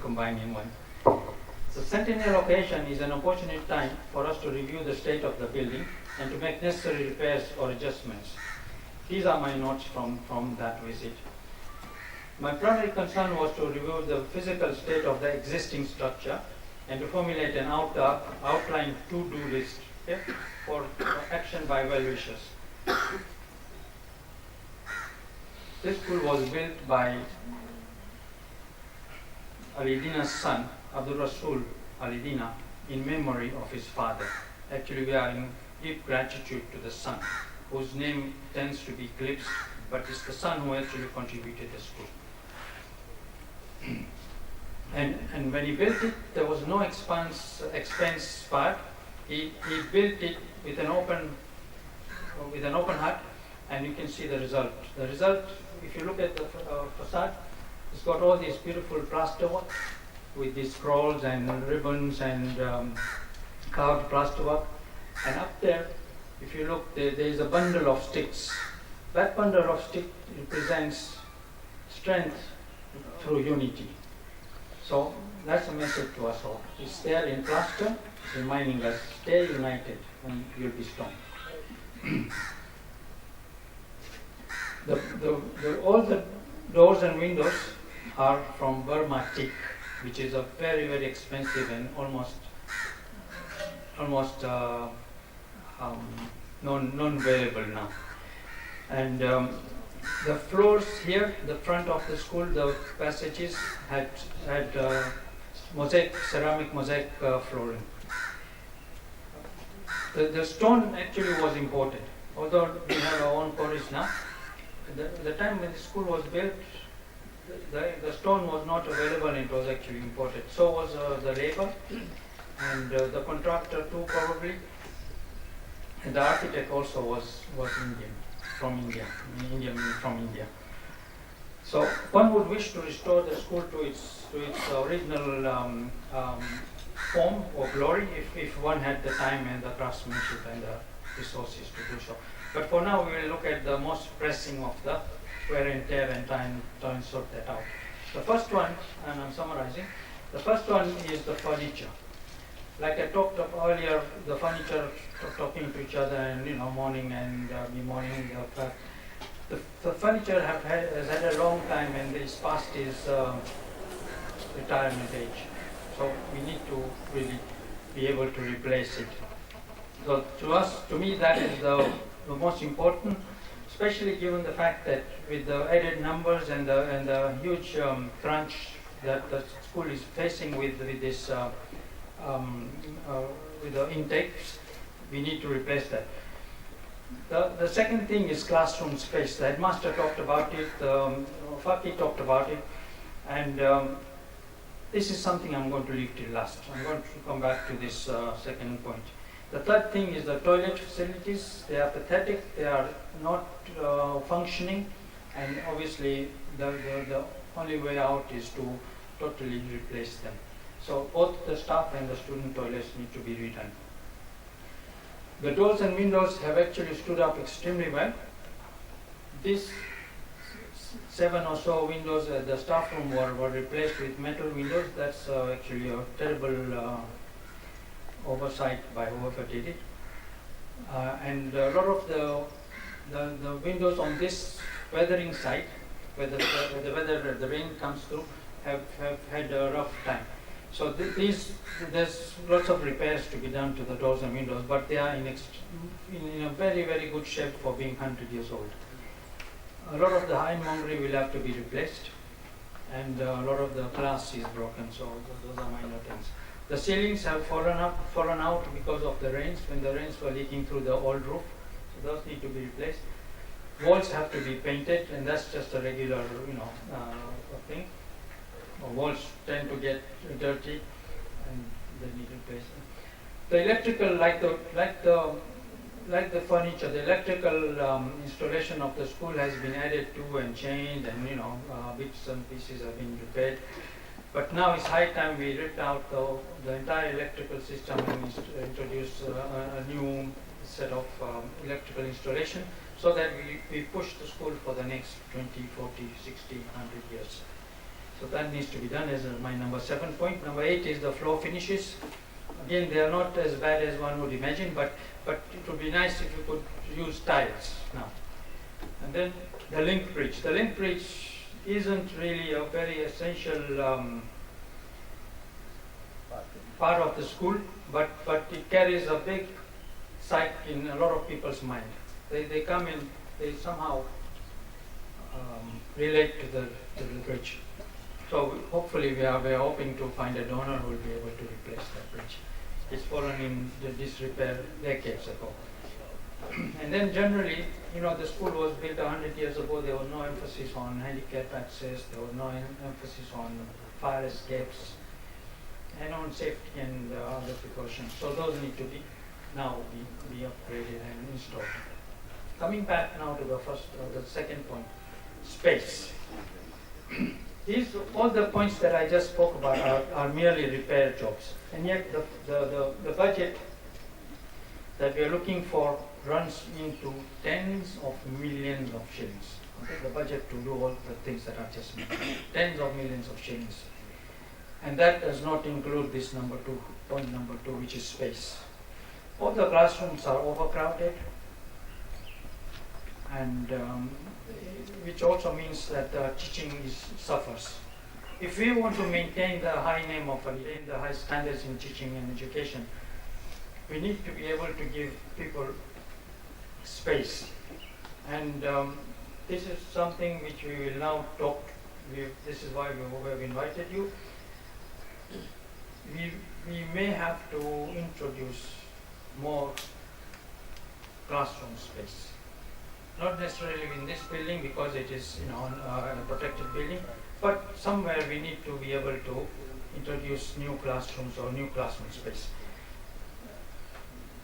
combined in one. The Centennial occasion is an opportune time for us to review the state of the building and to make necessary repairs or adjustments. These are my notes from that visit. My primary concern was to review the physical state of the existing structure and to formulate an outline to-do list, okay, for action by well-wishers. This school was built by Allidina's son, Abdul Rasul Allidina, in memory of his father. Actually, we are in deep gratitude to the son, whose name tends to be eclipsed, but it's the son who actually contributed the school. And when he built it, there was no expense spared. He built it with an open hut, and you can see the result. The result, if you look at the facade, it's got all these beautiful plasterwork with these scrolls and ribbons and carved plasterwork. And up there, if you look, there is a bundle of sticks. That bundle of sticks represents strength through unity. So that's a message to us all. It's there in plaster, it's reminding us, stay united and you'll be strong. All the doors and windows are from Burma teak, which is a very, very expensive and almost non-available now. And the floors here, the front of the school, the passages had ceramic mosaic flooring. The stone actually was imported, although we have our own quarries now. The time when the school was built, the stone was not available and it was actually imported. So was the labor and the contractor too, probably. And the architect also was Indian, from India. So one would wish to restore the school to its original form or glory if one had the time and the craftsmanship and the resources to do so. But for now, we will look at the most pressing of the wear and tear and try and sort that out. The first one, and I'm summarizing, the first one is the furniture. Like I talked of earlier, the furniture talking to each other and mourning and bemoaning the fact. The furniture has had a long time and is past its retirement age. So we need to really be able to replace it. So to me, that is the most important, especially given the fact that with the added numbers and the huge crunch that the school is facing with this with the intakes, we need to replace that. The second thing is classroom space. The headmaster talked about it, Faki talked about it, and this is something I'm going to leave till last. I'm going to come back to this second point. The third thing is the toilet facilities. They are pathetic, they are not functioning, and obviously the only way out is to totally replace them. So both the staff and the student toilets need to be redone. The doors and windows have actually stood up extremely well. These 7 or so windows at the staff room were replaced with metal windows. That's actually a terrible oversight by whoever did it. And a lot of the windows on this weathering side, where the rain comes through, have had a rough time. So there's lots of repairs to be done to the doors and windows, but they are in a very, very good shape for being 100 years old. A lot of the ironmongery will have to be replaced, and a lot of the glass is broken, so those are minor things. The ceilings have fallen out because of the rains, when the rains were leaking through the old roof, so those need to be replaced. Walls have to be painted, and that's just a regular, thing. Walls tend to get dirty, and they need replacement. The electrical, like the furniture, the electrical installation of the school has been added to and changed, and bits and pieces have been repaired. But now it's high time we ripped out the entire electrical system and introduced a new set of electrical installation, so that we push the school for the next 20, 40, 60, 100 years. So that needs to be done as my number 7 point. Number 8 is the floor finishes. Again, they are not as bad as one would imagine, but it would be nice if you could use tiles now. And then the link bridge. The link bridge isn't really a very essential part of the school, but it carries a big psyche in a lot of people's mind. They come in, they somehow relate to the bridge. So hopefully we are hoping to find a donor who will be able to replace that bridge. It's fallen in disrepair decades ago. And then generally, the school was built 100 years ago. There was no emphasis on handicap access. There was no emphasis on fire escapes and on safety and other precautions. So those need to be upgraded and installed. Coming back now to the second point, space. All the points that I just spoke about are merely repair jobs, and yet the budget that we are looking for runs into tens of millions of shillings. Okay? The budget to do all the things that I just mentioned, tens of millions of shillings, and that does not include this point number two, which is space. All the classrooms are overcrowded, and which also means that teaching suffers. If we want to maintain the high name of Allidina, the high standards in teaching and education, we need to be able to give people space. And this is something which we will now talk. This is why we have invited you. We may have to introduce more classroom space. Not necessarily in this building because it is a protected building, but somewhere we need to be able to introduce new classrooms or new classroom space.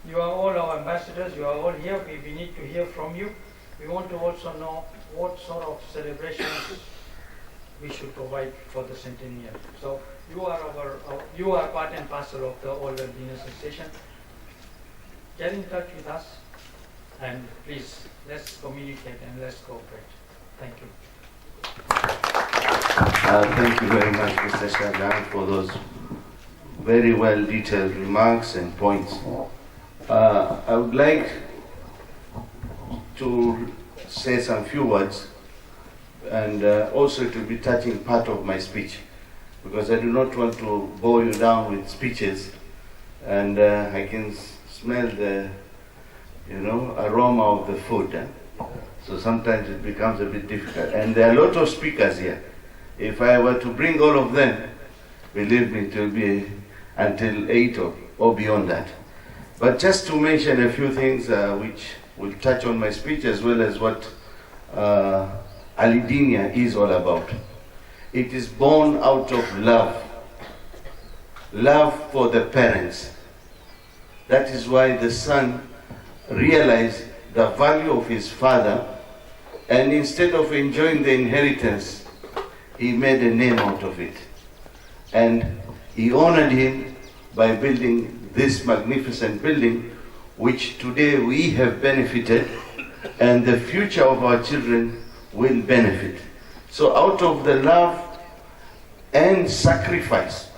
You are all our ambassadors, you are all here, we need to hear from you. We want to also know what sort of celebrations we should provide for the Centennial. So you are part and parcel of the Old Allidinians Association. Get in touch with us, and please, let's communicate and let's cooperate. Thank you. Thank you very much, Mr. Shahlan, for those very well detailed remarks and points. I would like to say some few words, and also to be touching part of my speech, because I do not want to bore you down with speeches, and I can smell the aroma of the food. So sometimes it becomes a bit difficult. And there are a lot of speakers here. If I were to bring all of them, believe me, it will be until 8 or beyond that. But just to mention a few things which will touch on my speech as well as what Allidinia is all about. It is born out of love. Love for the parents. That is why the son realized the value of his father, and instead of enjoying the inheritance, he made a name out of it. And he honored him by building this magnificent building, which today we have benefited, and the future of our children will benefit. So out of the love and sacrifice,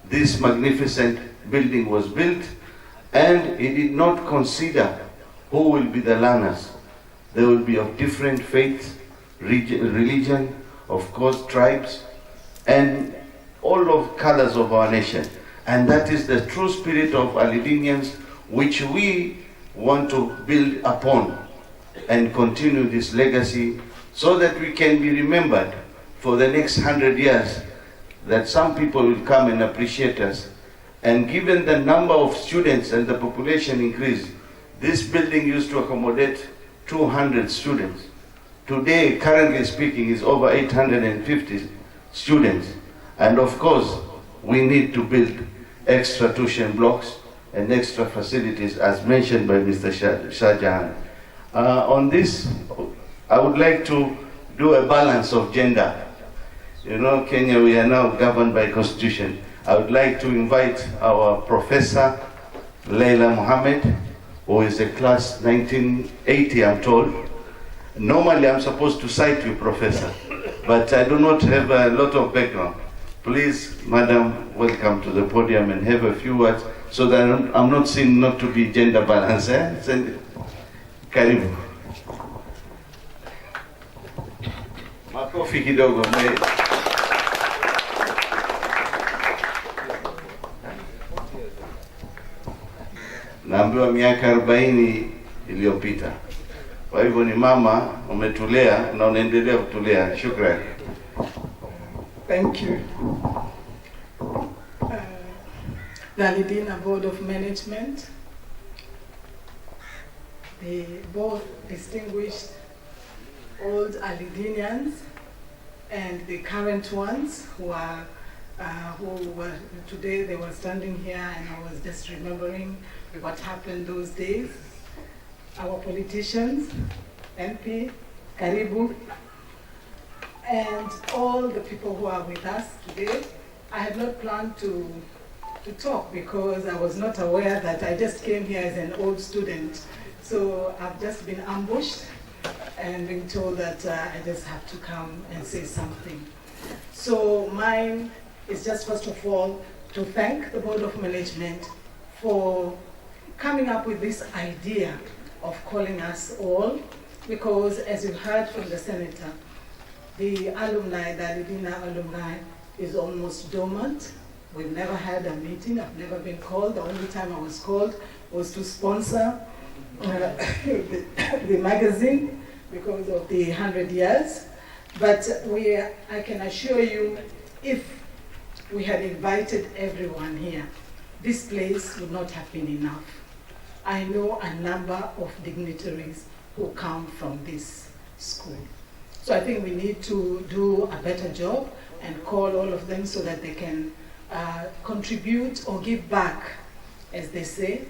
this magnificent building was built, and he did not consider who will be the learners. They will be of different faiths, religion, of course, tribes, and all of colors of our nation. And that is the true spirit of Allidinians, which we want to build upon and continue this legacy so that we can be remembered for the next 100 years, that some people will come and appreciate us. And given the number of students and the population increase, this building used to accommodate 200 students. Today, currently speaking, is over 850 students. And of course, we need to build extra tuition blocks and extra facilities, as mentioned by Mr. Shah Jahan. On this, I would like to do a balance of gender. You know, Kenya, we are now governed by constitution. I would like to invite our Professor Leila Mohammed, who is a class 1980, I'm told. Normally, I'm supposed to cite you, Professor, but I do not have a lot of background. Please, Madam, welcome to the podium and have a few words so that I'm not seen not to be gender balanced. Karibu. Makofi kidogo. Naambiwa miaka 40 iliyopita. Kwa hivyo ni mama, umetulea na unaendelea kutulea. Shukrani. Thank you. The Allidina Board of Management, the both distinguished Old Allidinians and the current ones who were today, they were standing here, and I was just remembering what happened those days. Our politicians, MP, Karibu, and all the people who are with us today. I had not planned to talk because I was not aware that I just came here as an old student. So I've just been ambushed and been told that I just have to come and say something. So mine is just first of all to thank the Board of Management for coming up with this idea of calling us all, because as you heard from the Senator, the alumni, the Allidina alumni, is almost dormant. We've never had a meeting. I've never been called. The only time I was called was to sponsor the magazine because of the 100 years. But I can assure you, if we had invited everyone here, this place would not have been enough. I know a number of dignitaries who come from this school. So I think we need to do a better job and call all of them so that they can contribute or give back, as they say,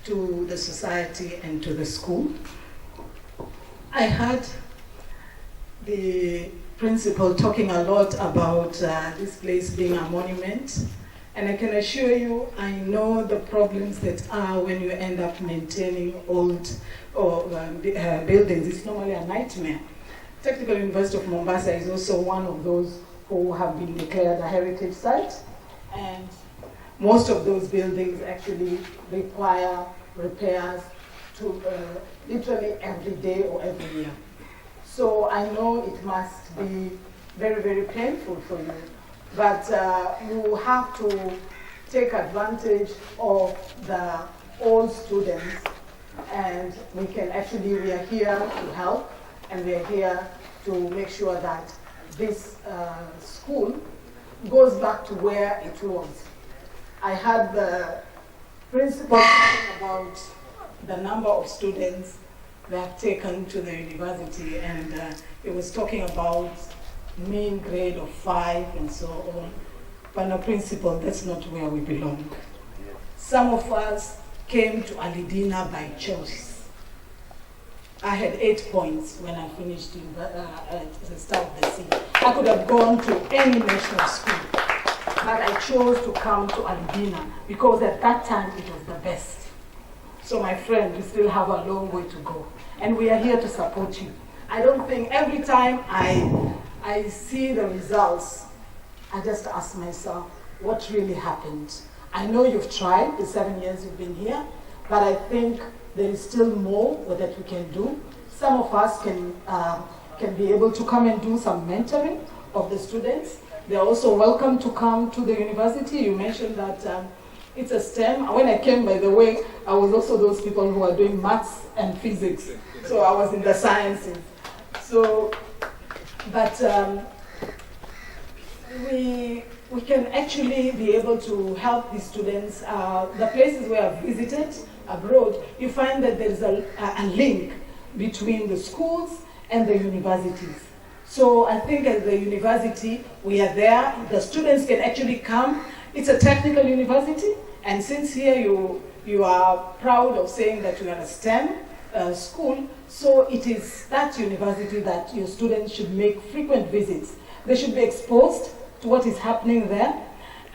to the society and to the school. I heard the principal talking a lot about this place being a monument, and I can assure you, I know the problems that are when you end up maintaining old buildings. It's normally a nightmare. Technical University of Mombasa is also one of those who have been declared a heritage site, and most of those buildings actually require repairs to literally every day or every year. So I know it must be very, very painful for you, but you have to take advantage of the old students, and we are here to help, and we are here to make sure that this school goes back to where it was. I had the principal talking about the number of students they have taken to the university, and it was talking about mean grade of 5 and so on. But no, principal, that's not where we belong. Some of us came to Allidina by choice. I had 8 points when I finished at the start of the sea. I could have gone to any national school, but I chose to come to Allidina because at that time it was the best. So my friend, we still have a long way to go, and we are here to support you. I don't think every time I see the results, I just ask myself, what really happened? I know you've tried the 7 years you've been here, but I think there is still more that we can do. Some of us can be able to come and do some mentoring of the students. They're also welcome to come to the university. You mentioned that it's a STEM. When I came, by the way, I was also those people who are doing maths and physics. So I was in the sciences. So, but we can actually be able to help these students. The places where I've visited abroad, you find that there is a link between the schools and the universities. So I think at the university, we are there. The students can actually come. It's a technical university, and since here you are proud of saying that you are a STEM school, so it is that university that your students should make frequent visits. They should be exposed to what is happening there,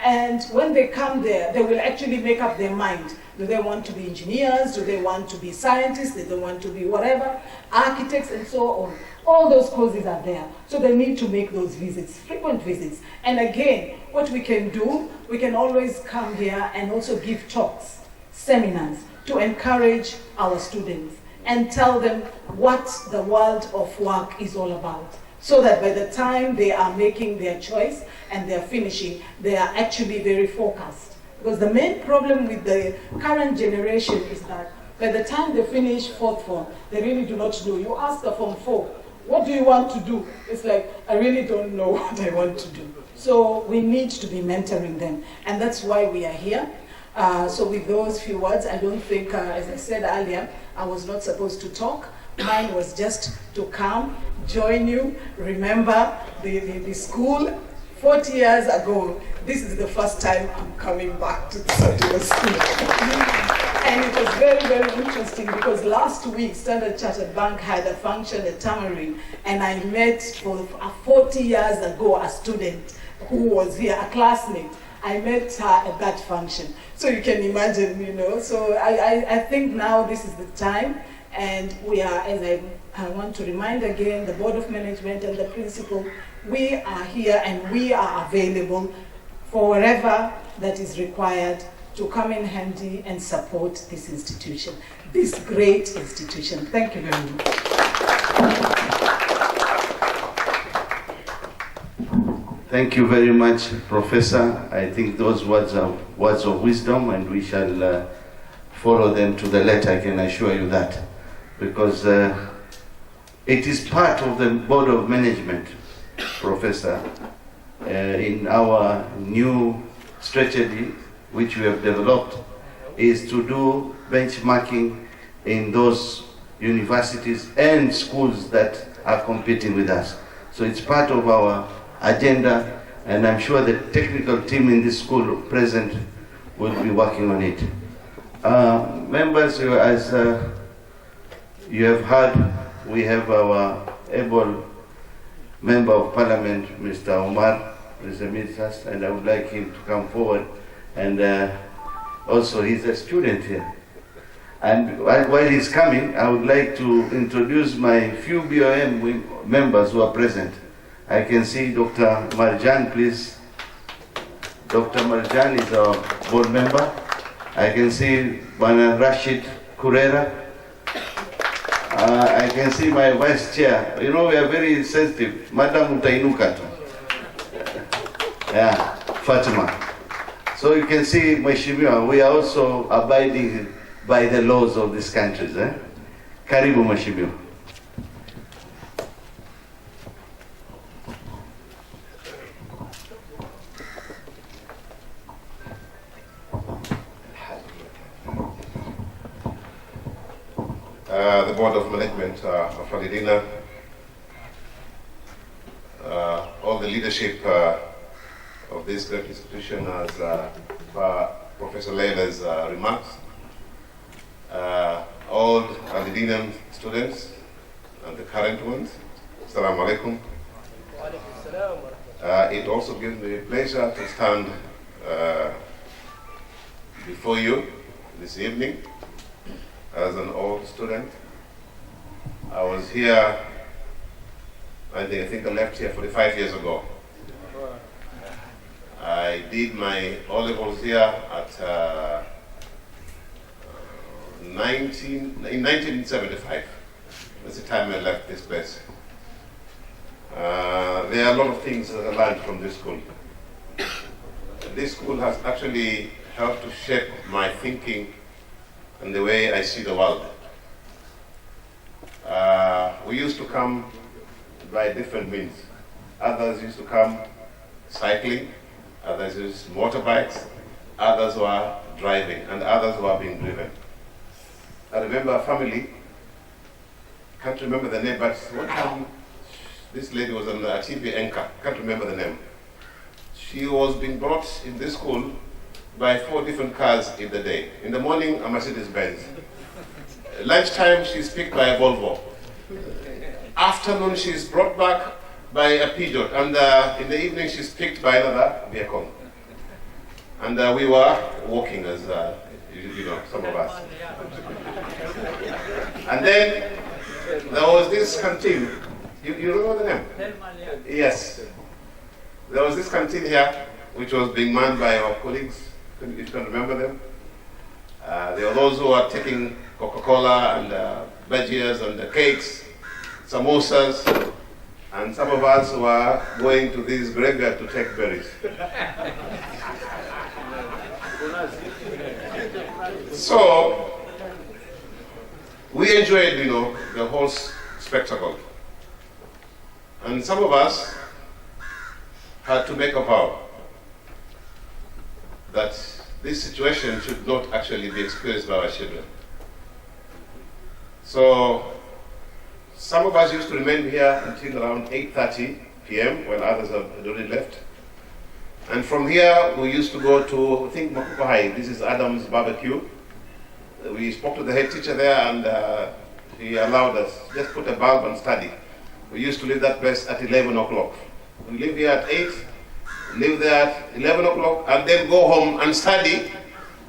and when they come there, they will actually make up their mind. Do they want to be engineers? Do they want to be scientists? Do they want to be whatever, architects and so on? All those courses are there. So they need to make those visits, frequent visits. And again, what we can do, we can always come here and also give talks, seminars, to encourage our students and tell them what the world of work is all about. So that by the time they are making their choice and they're finishing, they are actually very focused. Because the main problem with the current generation is that by the time they finish 4th form, they really do not know. You ask a form 4, what do you want to do? It's like, I really don't know what I want to do. So we need to be mentoring them. And that's why we are here. So with those few words, I don't think, as I said earlier, I was not supposed to talk. Mine was just to come, join you, remember the school. 40 years ago, this is the first time I'm coming back to the school. And it was very, very interesting because last week, Standard Chartered Bank had a function at Tamarind, and I met for 40 years ago a student who was here, a classmate. I met her at that function. So you can imagine, you know. So I think now this is the time, and we are, as I want to remind again, the Board of Management and the principal, we are here and we are available for wherever that is required to come in handy and support this institution, this great institution. Thank you very much. Thank you very much, Professor. I think those words are words of wisdom, and we shall follow them to the letter, I can assure you that. Because it is part of the Board of Management, Professor, in our new strategy, which we have developed, is to do benchmarking in those universities and schools that are competing with us. So it's part of our agenda, and I'm sure the technical team in this school present will be working on it. Members, as you have heard, we have our able Member of Parliament, Mr. Omar, us, and I would like him to come forward. And also he's a student here. And while he's coming, I would like to introduce my few BOM members who are present. I can see Dr. Marjan, please. Dr. Marjan is our board member. I can see Bana Rashid Kurera. I can see my vice chair. You know, we are very sensitive. Madam Utainuka. Yeah, Fatima. So you can see, Mheshimiwa, we are also abiding by the laws of these countries. Karibu, Mheshimiwa. the Board of Management of Allidina, all the leadership of this great institution, as Professor Leila's remarks, all Allidinian students and the current ones, Assalamu alaikum. It also gives me pleasure to stand before you this evening as an old student. I was here, I think I left here 45 years ago. I did my O-levels here at in 1975. That's the time I left this place. There are a lot of things that I learned from this school. This school has actually helped to shape my thinking and the way I see the world. We used to come by different means. Others used to come cycling, others used motorbikes, others were driving, and others were being driven. I remember a family, can't remember the name, but one time this lady was on a TV anchor, can't remember the name. She was being brought in this school by 4 different cars in the day. In the morning, a Mercedes-Benz. Lunchtime, she's picked by a Volvo. Afternoon, she's brought back by a Peugeot. And in the evening, she's picked by another vehicle. And we were walking as, you know, some of us. And then there was this canteen. You remember the name? Yes. There was this canteen here, which was being manned by our colleagues, if you can remember them. There were those who were taking Coca-Cola and bhajias and cakes, samosas, and some of us were going to this graveyard to take berries. So, we enjoyed, you know, the whole spectacle. And some of us had to make a vow that this situation should not actually be experienced by our children. So some of us used to remain here until around 8:30 p.m. when others had already left. And from here we used to go to, I think, Makupa High. This is Adam's barbecue. We spoke to the head teacher there, and he allowed us just put a bulb and study. We used to leave that place at 11 o'clock. We leave here at 8, leave there at 11 o'clock, and then go home and study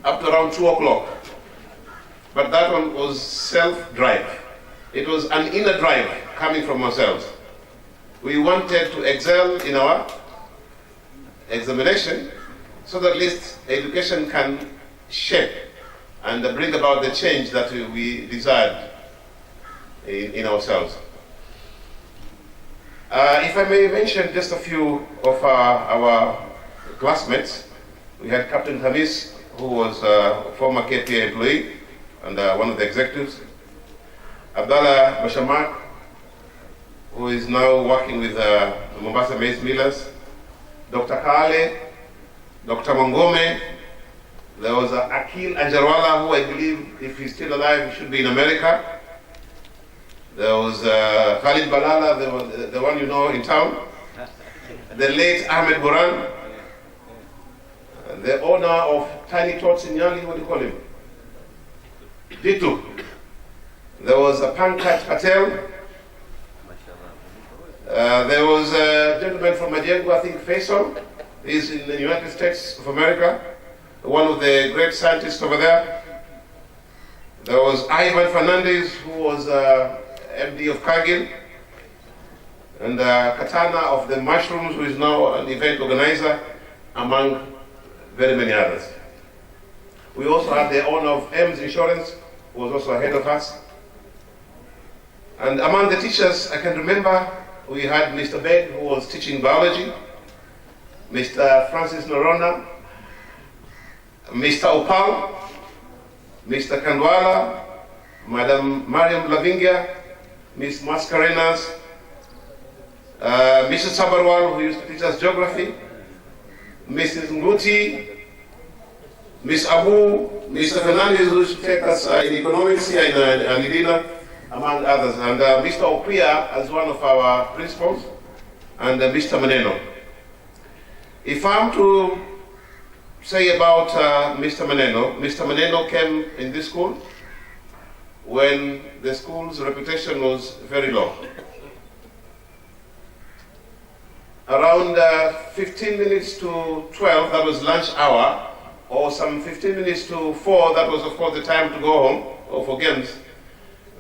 up to around 2 o'clock. But that one was self-drive. It was an inner drive coming from ourselves. We wanted to excel in our examination so that at least education can shape and bring about the change that we desired in ourselves. If I may mention just a few of our classmates, we had Captain Hamis, who was a former KPA employee and one of the executives. Abdallah Bashamak, who is now working with the Mombasa Maize Millers. Dr. Kale, Dr. Mangome. There was Akil Anjarwala, who I believe, if he's still alive, he should be in America. There was Khalid Balala, the one you know in town. The late Ahmed Buran, the owner of Tiny Tots in Nyali, what do you call him? Ditu. There was Pankaj Patel. There was a gentleman from Majengo, I think Faisal. He's in the United States of America, one of the great scientists over there. There was Ivan Fernandez, who was MD of Cargill, and Katana of the Mushrooms, who is now an event organizer, among very many others. We also had the owner of M's Insurance, who was also ahead of us. And among the teachers, I can remember we had Mr. Beg, who was teaching biology, Mr. Francis Norona, Mr. Opal, Mr. Kandwala, Madam Mariam Lavingia, Miss Mascarenas, Mrs. Sabarwal, who used to teach us geography, Mrs. Nguti, Miss Abu, Mr. Fernandez, who used to take us in economics here in Allidina, among others, and Mr. Okuya as one of our principals, and Mr. Maneno. If I'm to say about Mr. Maneno came in this school when the school's reputation was very low. Around 15 minutes to 12, that was lunch hour, or some 15 minutes to 4, that was of course the time to go home, or for games.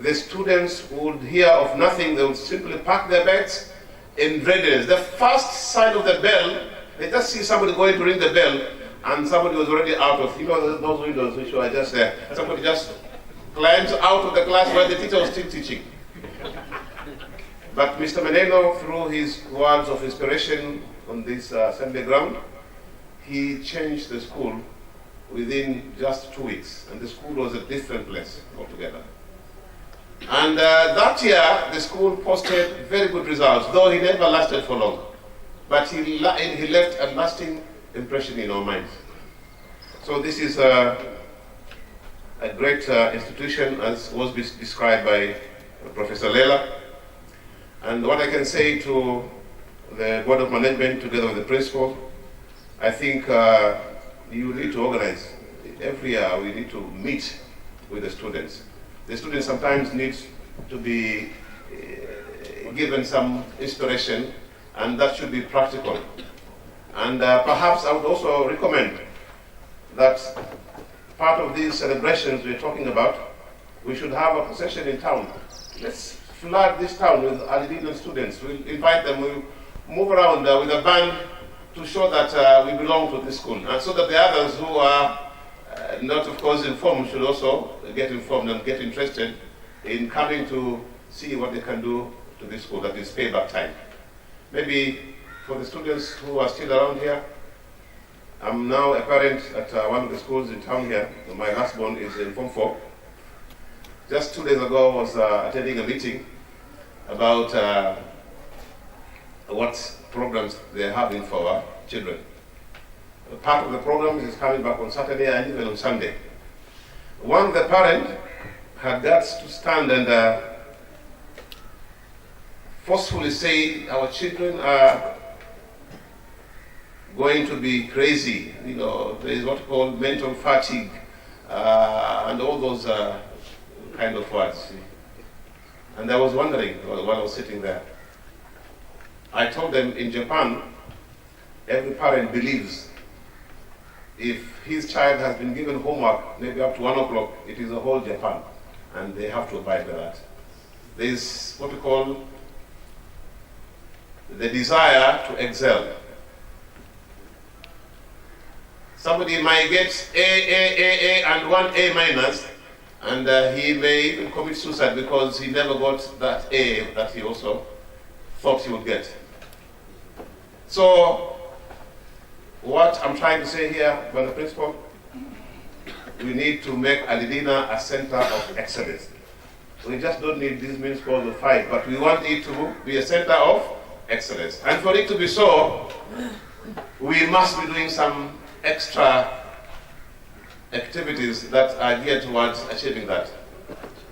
The students would hear of nothing. They would simply pack their bags in readiness. The first sign of the bell, they just see somebody going to ring the bell, and somebody was already out of, those windows which were just there. Somebody just climbs out of the class where the teacher was still teaching. But Mr. Maneno, through his words of inspiration on this assembly ground, he changed the school within just 2 weeks, and the school was a different place altogether. And that year, the school posted very good results, though he never lasted for long. But he left a lasting impression in our minds. So this is a great institution, as was described by Professor Lela. And what I can say to the Board of Management, together with the principal, I think you need to organize. Every year we need to meet with the students. The students sometimes need to be given some inspiration, and that should be practical. And perhaps I would also recommend that part of these celebrations we're talking about, we should have a procession in town. Let's flood this town with Allidinian students. We'll invite them, we'll move around with a band to show that we belong to this school, and so that the others who are not, of course, informed should also get informed and get interested in coming to see what they can do to this school, that is payback time. Maybe for the students who are still around here, I'm now a parent at one of the schools in town here. My last born is in Form 4. Just 2 days ago, I was attending a meeting about what programs they're having for our children. Part of the program is coming back on Saturday and even on Sunday. One of the parents had guts to stand and forcefully say our children are going to be crazy. There is what we call mental fatigue and all those kind of words. And I was wondering while I was sitting there. I told them in Japan, every parent believes if his child has been given homework, maybe up to 1 o'clock, it is the whole Japan, and they have to abide by that. There is what we call the desire to excel. Somebody might get A, and 1 A minus, and he may even commit suicide because he never got that A that he also thought he would get. So, what I'm trying to say here, Madam Principal, we need to make Allidina a center of excellence. We just don't need these municipals of 5, but we want it to be a center of excellence. And for it to be so, we must be doing some extra activities that are geared towards achieving that.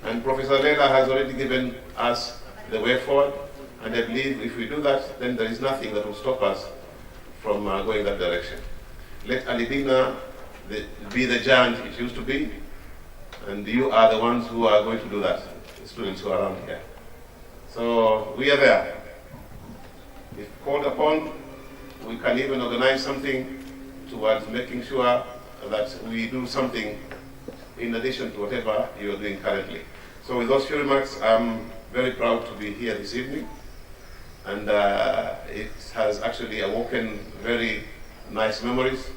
And Professor Lela has already given us the way forward, and I believe if we do that, then there is nothing that will stop us from going that direction. Let Allidina be the giant it used to be, and you are the ones who are going to do that, the students who are around here. So we are there. If called upon, we can even organize something towards making sure that we do something in addition to whatever you are doing currently. So with those few remarks, I'm very proud to be here this evening. And it has actually awoken very nice memories.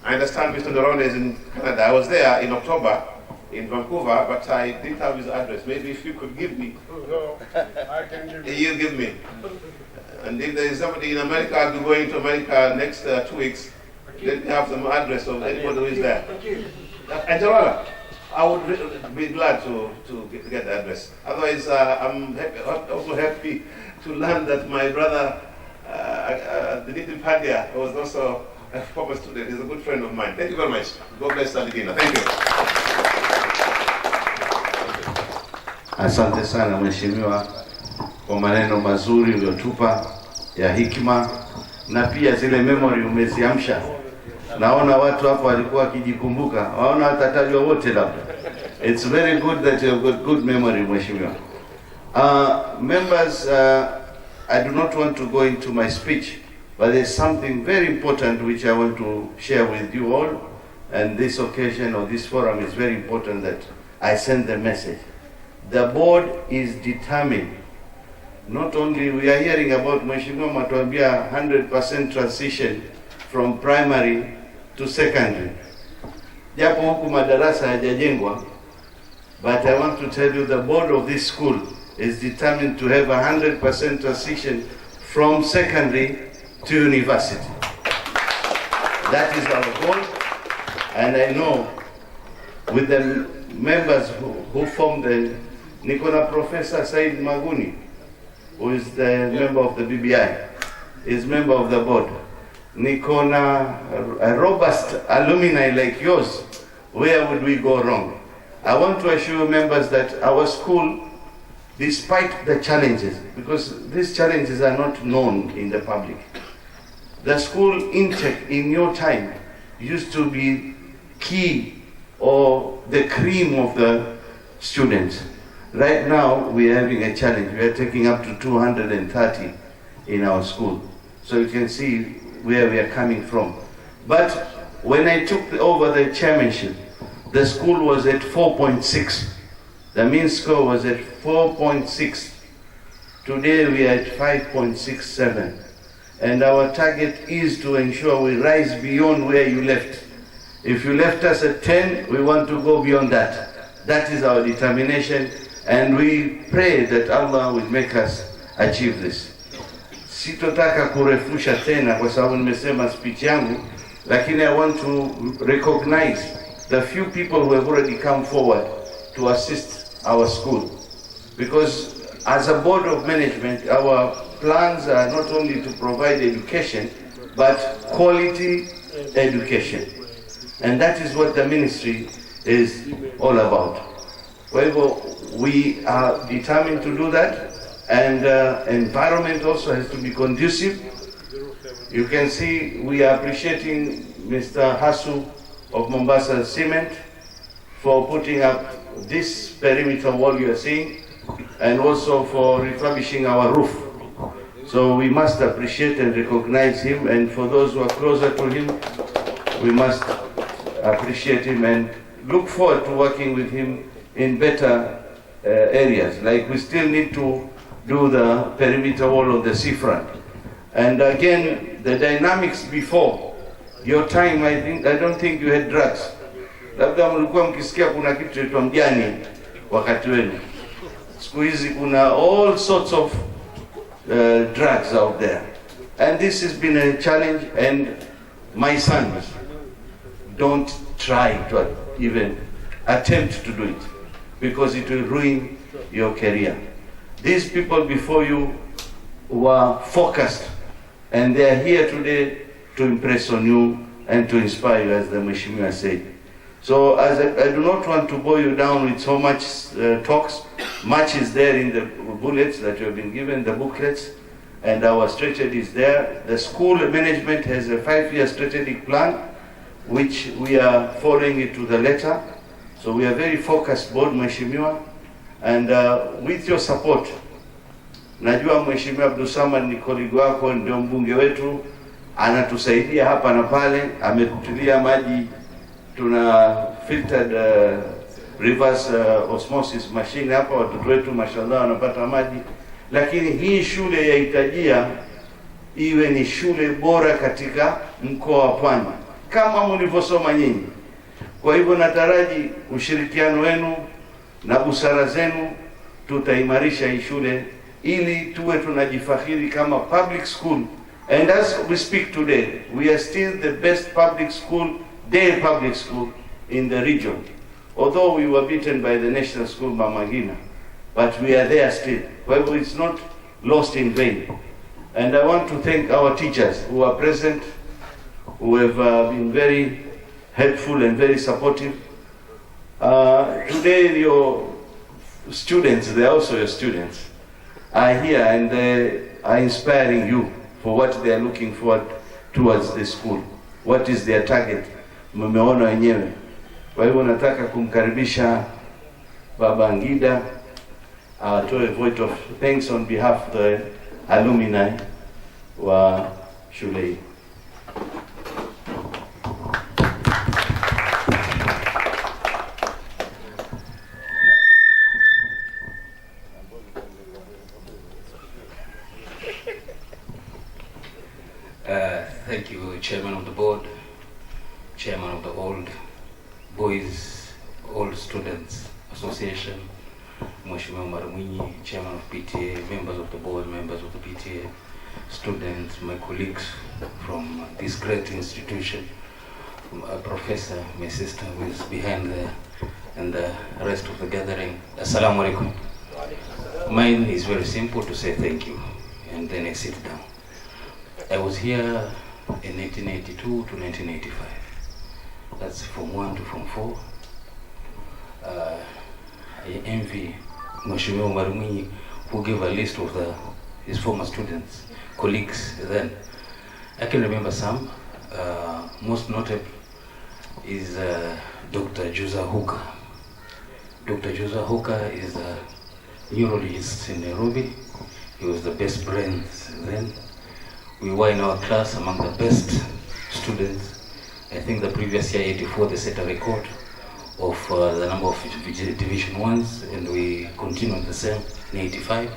I understand Mr. Dorone is in Canada. I was there in October in Vancouver, but I didn't have his address. Maybe if you could give me. No, I can give you. You give me. And if there is somebody in America, I'll be going to America next 2 weeks. Let me have some address of anybody who is there. Angelina, I would be glad to get the address. Otherwise, I'm also happy to learn that my brother, the little Padia, was also a former student. He's a good friend of mine. Thank you very much. God bless Allidina. Thank you. Asante sana mheshimiwa kwa maneno mazuri uliotupa ya hikima, na pia zile memory umeziamsha. Naona watu hapa walikuwa wakijikumbuka, waona watatajwa wote labda. It's very good that you have got good memory mheshimiwa. Members, I do not want to go into my speech, but there's something very important which I want to share with you all, and this occasion or this forum is very important that I send the message. The board is determined. Not only we are hearing about Mheshimiwa Matuambia 100% transition from primary to secondary. Japo huku madarasa hayajajengwa, but I want to tell you the board of this school is determined to have 100% transition from secondary to university. That is our goal, and I know with the members who formed the Nikona Professor Said Maguni, who is the member of the BBI, is member of the board. Nikona a robust alumni like yours. Where would we go wrong? I want to assure members that our school, despite the challenges, because these challenges are not known in the public, the school intake in your time used to be key or the cream of the students. Right now we are having a challenge. We are taking up to 230 in our school. So you can see where we are coming from. But when I took over the chairmanship, the school was at 4.6. The mean score was at 4.6. Today we are at 5.67. And our target is to ensure we rise beyond where you left. If you left us at 10, we want to go beyond that. That is our determination, and we pray that Allah will make us achieve this. Sitotaka kurefusha tena kwa sababu nimesema speech yangu, lakini I want to recognize the few people who have already come forward to assist our school. Because as a board of management, our plans are not only to provide education, but quality education. And that is what the ministry is all about. Well, we are determined to do that, and environment also has to be conducive. You can see we are appreciating Mr. Hasu of Mombasa Cement for putting up this perimeter wall you are seeing, and also for refurbishing our roof. So we must appreciate and recognize him, and for those who are closer to him, we must appreciate him and look forward to working with him in better areas. Like we still need to do the perimeter wall on the seafront. And again, the dynamics before your time, I don't think you had drugs. Labda mlikuwa mkisikia kuna kitu chaitwa mjani wakati wenu. Siku hizi kuna all sorts of drugs out there. And this has been a challenge, and my sons, don't try to even attempt to do it, because it will ruin your career. These people before you were focused, and they are here today to impress on you and to inspire you, as the Mheshimiwa said. So as I do not want to bore you down with so much talks. Much is there in the bullets that you have been given, the booklets, and our strategy is there. The school management has a 5-year strategic plan, which we are following it to the letter. So we are very focused board, Mheshimiwa, and with your support, najua Mheshimiwa Abdulsamad ni kolegi wako, ndio mbunge wetu, anatusaidia hapa na pale, ametutilia maji, tuna filtered reverse osmosis machine hapa, watoto wetu mashallah wanapata maji. Lakini hii shule yahitajia iwe ni shule bora katika mkoa wa Pwani kama mlivyosoma nyinyi. Kwa hivyo nataraji ushirikiano wenu na busara zenu, tutaimarisha hii shule ili tuwe tunajifakhiri kama public school. And as we speak today, we are still the best public school, day public school in the region. Although we were beaten by the national school Mama Ngina, but we are there still. Well, it's not lost in vain. And I want to thank our teachers who are present, who have been very helpful and very supportive. Today your students, they are also your students, are here and they are inspiring you for what they are looking forward towards the school. What is their target? Mmeona wenyewe. Kwa hivyo nataka kumkaribisha Baba Ngida atoe vote of thanks on behalf of the alumni wa shule hii. Thank you, Chairman of the Board, Chairman of the Old Students Association, Mheshimiwa Marumwinyi, Chairman of PTA, members of the board, members of the PTA, students, my colleagues from this great institution, a professor, my sister who is behind there, and the rest of the gathering. Assalamu alaikum. Mine is very simple, to say thank you, and then I sit down. I was here in 1982 to 1985. That's from 1 to from 4. I envy Mheshimiwa Marumwinyi, who gave a list of his former students, colleagues then. I can remember some. Most notable is Dr. Juza Huka. Dr. Juza Huka is a neurologist in Nairobi. He was the best brain then. We were in our class among the best students. I think the previous year, 84, they set a record of the number of Division 1s, and we continued the same in 85.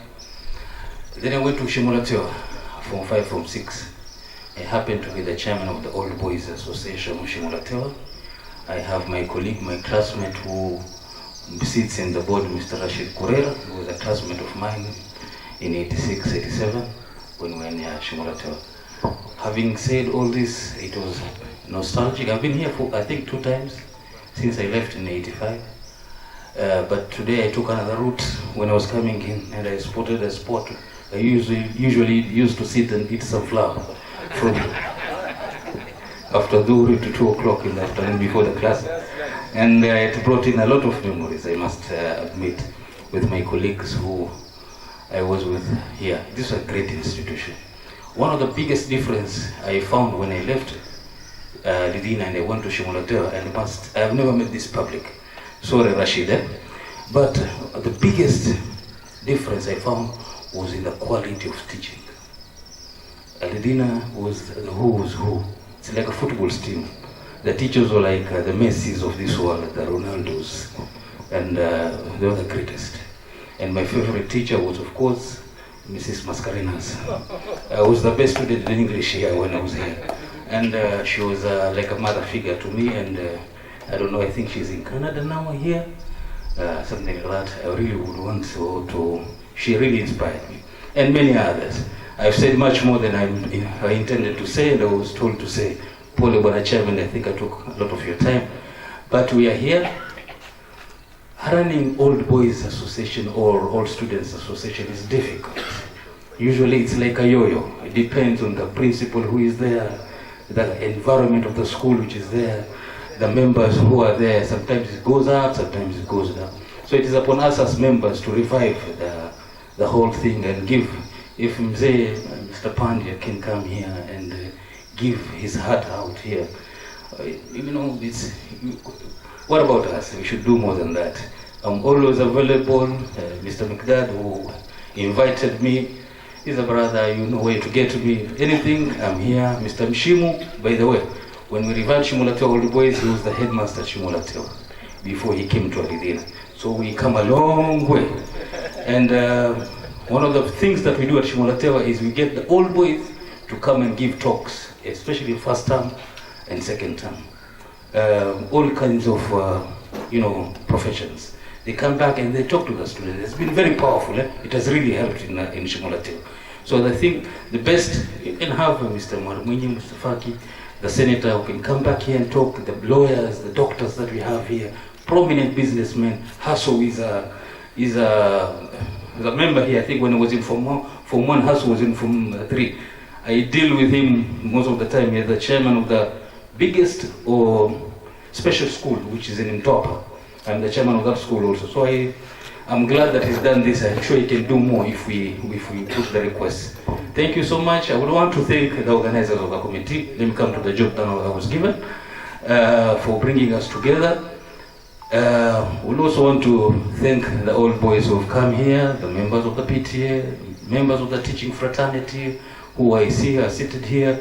Then I went to Shimulatewa, Form 5, Form 6. I happened to be the chairman of the Old Boys Association of Shimulatewa. I have my colleague, my classmate who sits in the board, Mr. Rashid Kurera, who was a classmate of mine in 86, 87. When we were near Shimulatewa. Having said all this, it was nostalgic. I've been here for, I think, 2 times since I left in 85. But today I took another route when I was coming in, and I spotted a spot. I usually used to sit and eat some flour from after Dhuhr to 2 o'clock in the afternoon before the class. And it brought in a lot of memories, I must admit, with my colleagues who I was with here. This is a great institution. One of the biggest difference I found when I left Allidina and I went to Shimulatewa, and I have never met this public. Sorry, Rashid. But the biggest difference I found was in the quality of teaching. Allidina was the who's who. It's like a football team. The teachers were like the Messis of this world, the Ronaldos, and they were the greatest. And my favorite teacher was, of course, Mrs. Mascarenas. I was the best student in English here when I was here. And she was like a mother figure to me, and I don't know, I think she's in Canada now here, something like that. I really would want to, she really inspired me. And many others. I've said much more than I intended to say, and I was told to say. Paul Bwana Chairman, I think I took a lot of your time. But we are here. Running Old Boys Association or Old Students Association is difficult. Usually it's like a yo-yo. It depends on the principal who is there, the environment of the school which is there, the members who are there. Sometimes it goes up, sometimes it goes down. So it is upon us as members to revive the whole thing and give, if Mr. Pandya can come here and give his heart out here, what about us? We should do more than that. I'm always available. Mr. Mikdad, who invited me, he's a brother, you know where to get to me. Anything, I'm here. Mr. Mshimu, by the way, when we revived Shimulatewa Old Boys, he was the headmaster at Shimulatewa before he came to Allidina. So we come a long way. And one of the things that we do at Shimulatewa is we get the old boys to come and give talks, especially first term and second term. All kinds of, professions. They come back and they talk to the students. It's been very powerful. It has really helped in Shimulatewa. So I think the best, you can have Mr. Marumwinyi, Mr. Faki, the senator who can come back here and talk, the lawyers, the doctors that we have here, prominent businessmen. Hasso is a member here. I think when I was in Form 1, Hasso was in Form 3. I deal with him most of the time. He's the chairman of the biggest special school, which is in Mtopa. I'm the chairman of that school also. So I'm glad that he's done this. I'm sure he can do more if we put the request. Thank you so much. I would want to thank the organizers of the committee. Let me come to the job that I was given for bringing us together. We'll also want to thank the old boys who have come here, the members of the PTA, members of the teaching fraternity who I see are seated here.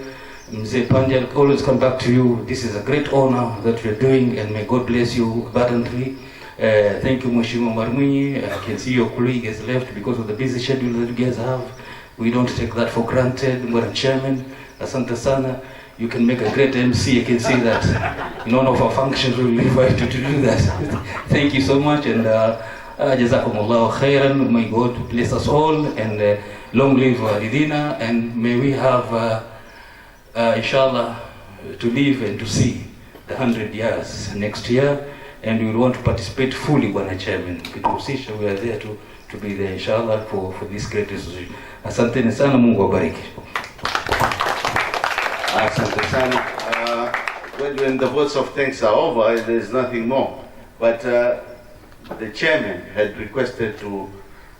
Mzee Pandya, I'll always come back to you. This is a great honor that you're doing, and may God bless you abundantly. Thank you, Mheshimiwa Marmwinyi. I can see your colleague has left because of the busy schedule that you guys have. We don't take that for granted. Mwara Chairman, asante sana. You can make a great MC. I can see that in one of our functions we will invite you to do that. Thank you so much, and jazakumullahu khairan. May God bless us all, and long live Allidina, and may we have inshallah to live and to see the 100 years next year, and we will want to participate fully, Bwana Chairman. We are there to be there inshallah for this great resolution. Asante sana, Mungu awabariki. Asante sana. When the votes of thanks are over, there is nothing more. But the chairman had requested to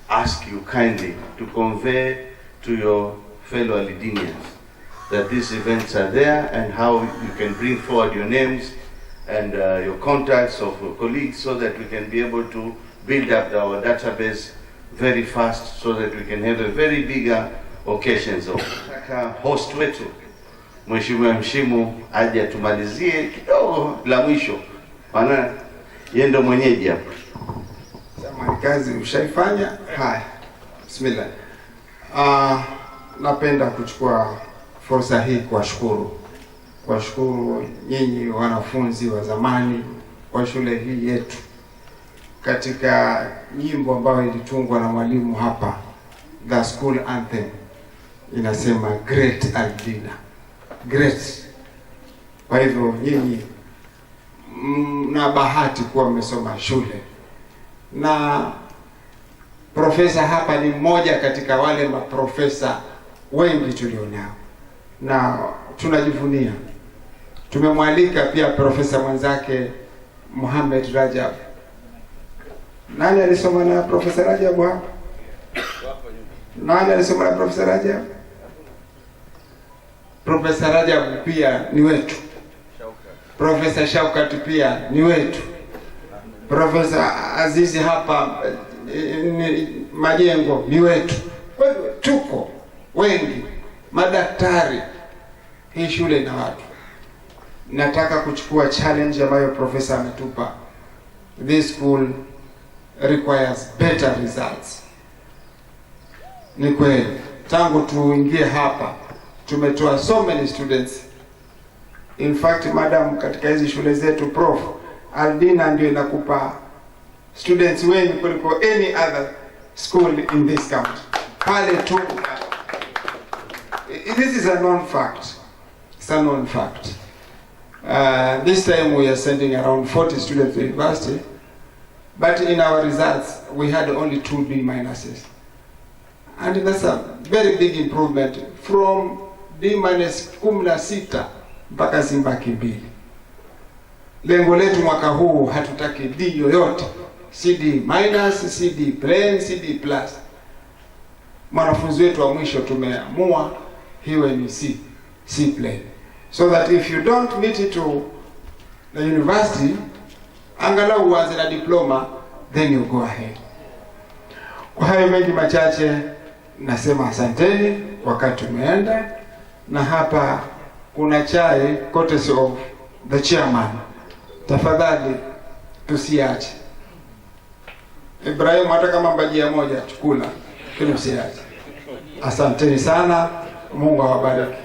ask you kindly to convey to your fellow Allidinians that these events are there and how you can bring forward your names and your contacts of your colleagues so that we can be able to build up our database very fast so that we can have a very bigger occasions of host wetu Mheshimiwa Mshimu aje atumalizie kidogo la mwisho, maana yeye ndo mwenyeji hapa. Jamani, kazi ushaifanya. Haya, bismillah. Napenda kuchukua fursa hii kuwashukuru nyinyi wanafunzi wa zamani wa shule hii yetu katika nyimbo ambayo ilitungwa na mwalimu hapa. The school anthem inasema Great Allidina. Great. Kwa hivyo nyinyi mna bahati kuwa mmesoma shule, na profesa hapa ni mmoja katika wale maprofesa wengi tulionao, na tunajivunia. Tumemwalika pia profesa mwenzake Muhammad Rajab. Nani alisoma na profesa Rajab hapa? Nani alisoma na profesa Rajab? Profesa Rajab pia ni wetu. Profesa Shaukat pia ni wetu. Profesa Azizi hapa Majengo ni wetu. Kwa hivyo tuko wengi, madaktari. Hii shule ina watu. Nataka kuchukua challenge ambayo profesa ametupa. This school requires better results. Ni kweli, tangu tuingie hapa tumetoa so many students. In fact, madam, katika hizi shule zetu Prof, Allidina ndio inakupa students wengi kuliko any other school in this county. Pale tu. This is a known fact. It's a known fact. This time we are sending around 40 students to university, but in our results we had only 2 D minuses. And that's a very big improvement from D minus 16 mpaka zimbaki 2. Lengo letu mwaka huu hatutaki D yoyote. CD minus, CD plain, CD plus. Mwanafunzi wetu wa mwisho tumeamua hiwe ni C plain. So that if you don't meet it to the university, angalau uanze na diploma, then you go ahead. Kwa hayo mengi machache, nasema asanteni, wakati umeenda, na hapa kuna chai courtesy of the chairman. Tafadhali tusiache. Ibrahim, hata kama mbajia moja chukula, kile usiache. Asanteni sana, Mungu awabariki.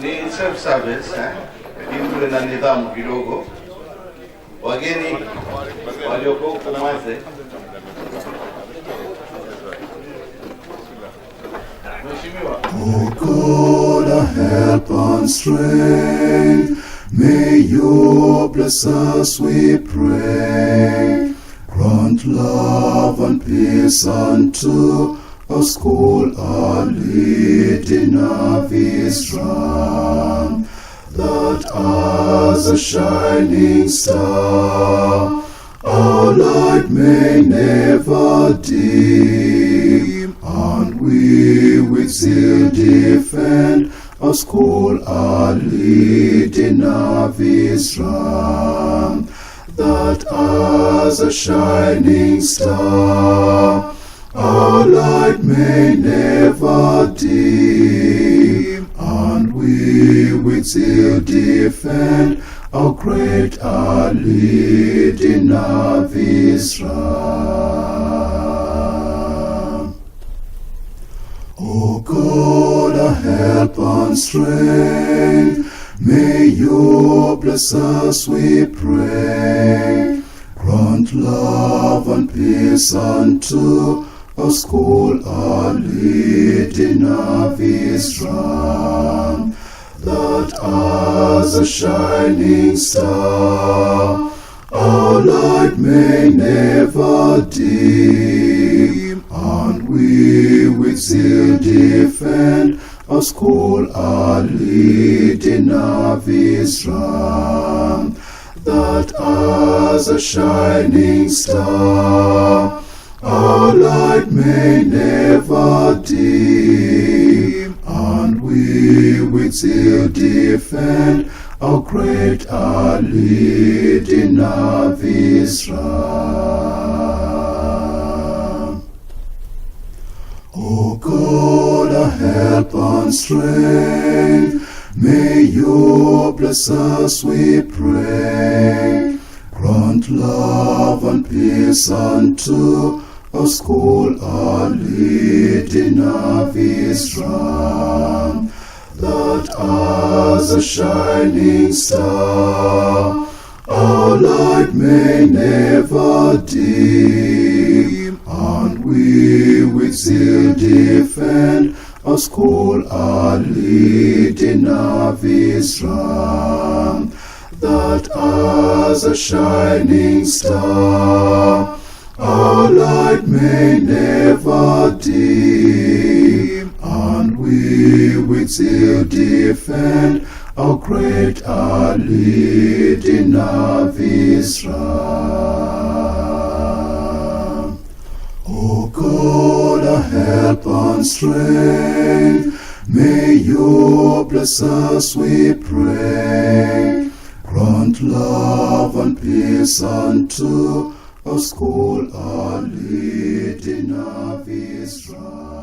Ni self-service, ili na nidhamu kidogo. Wageni walioko huko mwanze. Oh God, our help and strength, may you bless us, we pray. Grant love and peace unto our school, Allidina Visram, that as a shining star our light may never dim, and we with zeal defend our school, Allidina Visram, that as a shining star our light may never dim, and we with zeal defend our great Allidina Visram. O God, our help and strength, may you bless us, we pray. Grant love and peace unto our school, Allidina Visram, that as a shining star our light may never dim, and we with zeal defend our school, Allidina Visram, that as a shining star our light may never dim, and we with zeal defend our great Allidina Visram. O God, our help and strength, may you bless us, we pray. Grant love and peace unto our school, Allidina Visram, that as a shining star our light may never dim, and we with zeal defend our school, Allidina Visram, that as a shining star our light may never dim, and we with zeal defend our great Allidina Visram. O God, our help and strength, may you bless us, we pray. Grant love and peace unto our school, Allidina Visram.